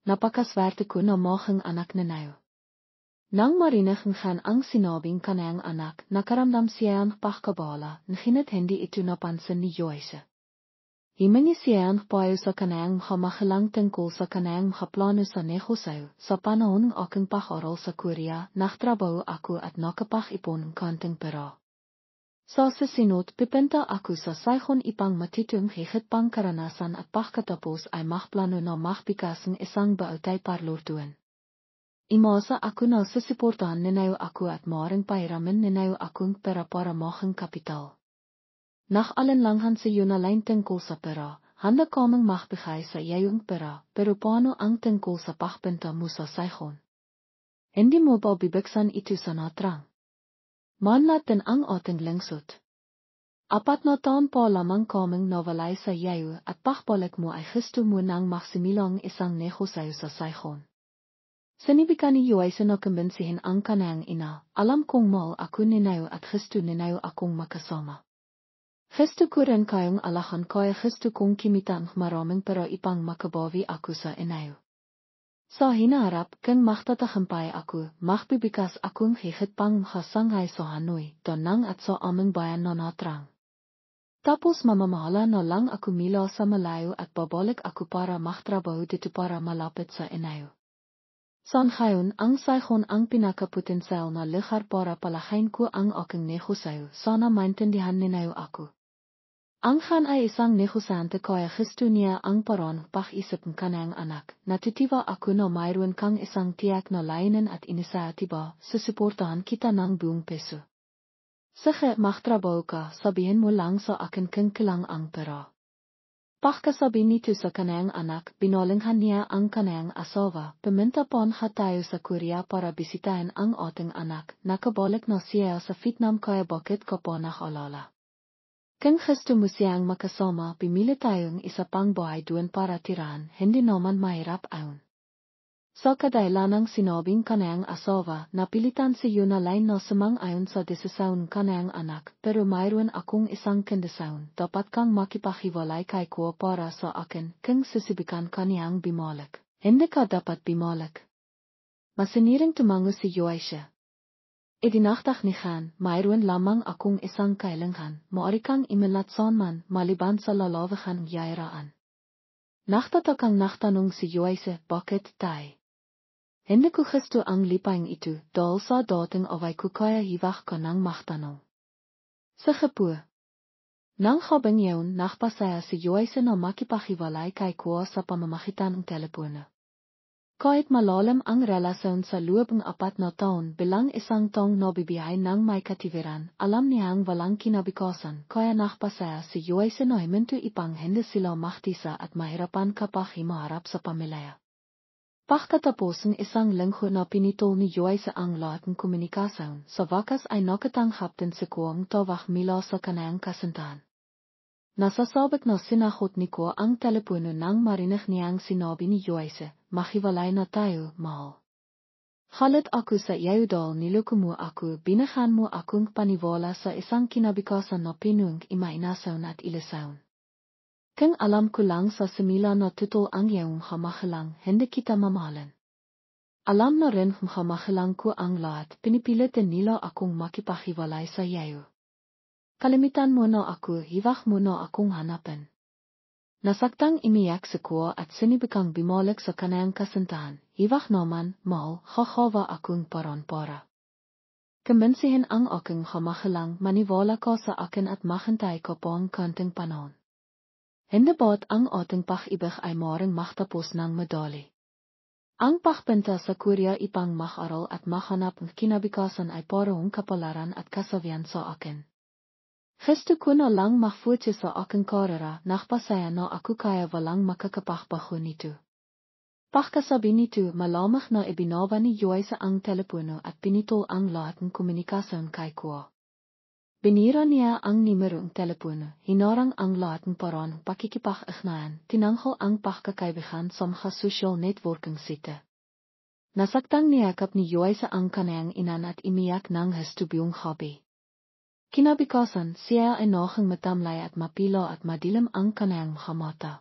Speaker 1: Napakaswerte ko na mahing anak ninyo. Nang marinig ng ang sinabing kanyang anak, nakaramdam siya ang pagkabala, ngunit hindi ito napansin ni Joyce. Himingi siya ang payo sa kanyang kamahalang tungkol sa kanyang plano sa negosyo. Sa panahon ng aking pag-aral sa Korea, nagtrabaho ako at nakapag-ipon ng konting pera. Sa susunod, pipinta ako sa Saigon ipang matitong higit pang karanasan at pagkatapos ay magplano na magbigas ng isang bautay parlortuan. Imasa ako na susuportahan ninyo ako at maaaring pairamin ninyo akong pera para maging kapital. Nag-alinlangan si Yonalain tungkol sa pera, handa kaming magbigay sa iyong pera, pero paano ang tungkol sa pagbenta mo sa Saigon? Hindi mo ba bibigsan ito sa natrang? Manlat din ang ating lungsod. 4 na taon pa lamang kaming nawalay sa iyo at pagbalik mo ay gusto mo nang magsimilang isang negosyo sa Saigon. Sinibikani Joyce no kumbinsihin ang kanang ina, alam kong mal aku ninayo at Christu ninayo akong makasama. Christu kuren kayong alahan kaya Christu kong kimitan maraming pero ipang makabawi aku sa inayo. Sa hinaharap kang magtatagumpay ako, magbibikas akong higit pang makasangay sa Hanoi, donang at sa aming bayan na natrang. Tapos mamamahala na lang ako mila sa malayo at babalik ako para magtrabaho dito para malapit sa inayo. Sa ngayon ang sayhon ang pinakapotensiyal na lugar para palahain ko ang aking negosyo, sana maintindihan ninayo ako. Ang khan ay isang negosante kaya gusto niya ang paraan pag-isip ng kanang anak, natitiwa ako na mayroon kang isang tiyak na layunin at inisyatiba, susuportahan kita ng buong peso. Sige magtrabaho ka, sabihin mo lang sa akin kung kailang ang pera. Pagkasabi nito sa kanang anak, binalinghan niya ang kanang asawa, pumunta pon tayo sa Korea para bisitahin ang ating anak, nakabalik na siya sa Vietnam kaya bakit ka pa nakalala. Kung gusto mo siyang makasama, pimili tayong isa pang bahay doon para tirahan, hindi naman mahirap ayon. Sa kadailanang sinabing kanang asawa, napilitan si Yuna Line na sumang-ayon sa desisyon kanang anak, pero mayroon akong isang kondisyon, dapat kang makipaghiwalay kay ko para sa akin, kung susubukan kaniyang bumalik. Hindi ka dapat bumalik. Masiniring tumango si Joyce. Idinaktak ni Khan, mayroon lamang akong isang kailangan, maaari kang imilatson man, maliban sa lalawakan yairaan. Naktatakang naktanong si Joyce, bakit tay? Hindi ko gusto ang lipang ito, dahil sa dating away ko kaya hiwag ka ng magtanong. Sige po. Nang habang yun, nakpasaya si Joyce na makipaghiwalay kay ko sa pamamagitan ng telepono. Kahit malalim ang relasyon sa loob ng 4 na taon bilang isang taong nabibiyahe ng may kativiran, alam niyang walang kinabikasan, kaya nakpasaya si Joyce na himinto ipang hindi sila mahtisa at mahirapan kapag himaharap sa pamilya. Pagkatapos ng isang linggo na pinitol ni Joyce ang lahat ng komunikasyon, sa wakas ay nakatanggap din si Ko ang tawag mula sa kanang kasintahan. Nasasabik na sinahot ni Ko ang telepono nang marinig niyang sinabi ni Joyce, mahiwalay na tayo, mahal. Halit ako sa iyo dahil niloko mo ako, binigyan mo akong paniwala sa isang kinabikasan na pinung imainasaon at ilasaon. Kung alam ko lang sa simila na tutol ang iyong kamahalang, hindi kita mamahalan. Alam na rin kung kamahalang ko ang lahat, pinipilit din nila akong makipaghiwalay sa iyo. Kalimitan mo na ako, hiwag mo na akong hanapin. Nasaktang imiyak si Ko at sinibikang bumalik sa kanang kasintahan, hiwag naman, mahal, hahawa akong paran para. Kumbinsihin ang aking kamahalang, maniwala ka sa akin at maghintay ka po ang konting panahon. Hindi ba't ang ating pag-ibig ay maaaring magtapos ng madali? Ang pagpunta sa Korea ipang mag-aral at maghanap ng kinabikasan ay parang kapalaran at kasabihan sa akin. Gusto ko na lang magfuti sa aking karera, nakpasaya na ako kaya walang makakapagbago nito. Pagkasabi nito, malamang na ibinawa ni Joyce ang telepono at pinitol ang lahat ng komunikasyon kay Ko. Binira niya ang nimerong telepono, hinarang ang lahat ng paraan pakikipag-ugnayan, tinanghal ang pagkakaibigan sa mga social networking site. Nasaktang niyakap ni Joyce ang kanayang inan at imiyak ng hustubiyong hobby. Kinabikasan, siya ay nohang matamlay at mapilo at madilim ang kanayang mga mata.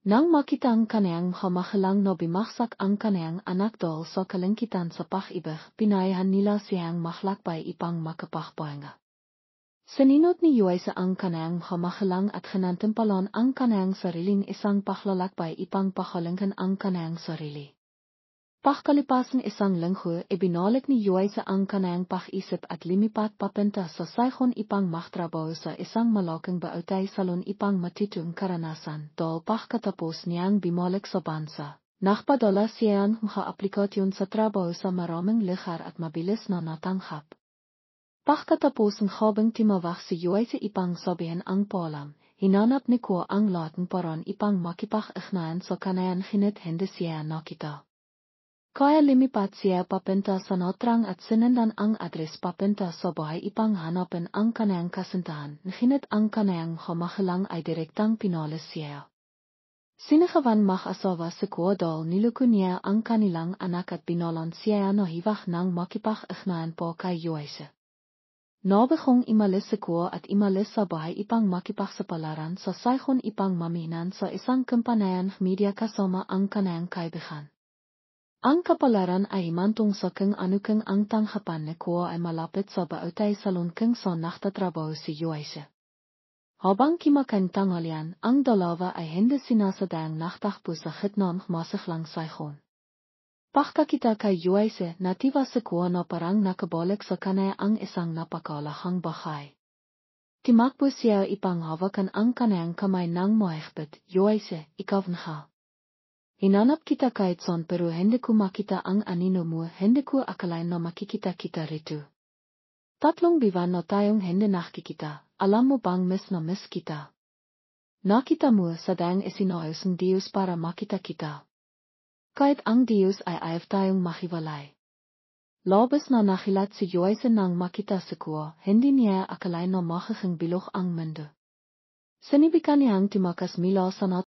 Speaker 1: Nang makita ang kanayang kamahalang na bimaksak ang kanayang anak dahil sa kalangkitan sa pag-ibig, pinayahan nila siyang maglakbay ipang makapagpahinga. Sininot ni Joyce ang kanayang kamahalang at hinantimpalan ang kanayang sariling isang paglalakbay ipang pahalinggan ang kanayang sarili. Pagkalipas ng isang linggo, ibinalik ni Joyce ang kanayang pag-isip at lumipat papunta sa sayhon ipang magtrabaho sa isang malaking bautay salon ipang matitong karanasan. Dahil pagkatapos niyang bumalik sa bansa, nagpadala siya ng mga aplikasyon sa trabaho sa maraming lugar at mabilis na natanggap. Pagkatapos ng habang timawag si Joyce ipang sabihin ang paalam, hinanap ni Ko ang lahat ng paraan ipang makipag-ugnayan sa kanayan hinit hindi siya nakita. Kaya lumipat siya papunta sa natrang at sinundan ang adres papunta sa bahay ipang hanapin ang kanayang kasintahan, hinit ang kanayang kamahalang ay direktang pinalis siya. Sinige wan mag asawa se kuadal nilukunia ang kanilang anak at binalansiya no hiwag ng makipag ignahan po kay Joyce. Nabegong imalis se kua at imalis sa bahay ipang makipagsapalaran sa saygon ipang maminan sa isang kampanayan media kasama ang kanayang kaibigan. Ang kapalaran ay himantong sa kung anukang ang tanghapan ni kua ay malapit sa bautay salon kung sa naktatrabaho si Joyce. Habang kimakan tanghalian, ang dalawa ay hindi sinasadayang naktakbo sa gitna ng masiglang saygon. Pagkakita kay Joyce, natiwa sa kuwa na parang nakabalik sa kanaya ang isang napakalahang bahay. Timakbo siya ipang hawakan ang kanayang kamay ng mahigpit. Joyce, ikaw na. Hinanap kita kahit saan pero hindi ko makita ang anino mo, hindi ko akalain na makikita kita rito. 3 buwan na tayong hindi nakikita, alam mo bang miss kita? Nakita mo sa dang isinayos ng Diyos para makita kita. Kahit ang Diyos ay ayaw tayong mahiwalay. Labas na nakilat si Joyce nang makita si kuwa, hindi niya akalain na magiging bilog ang mundo. Sinibikan niyang tumakas mula sa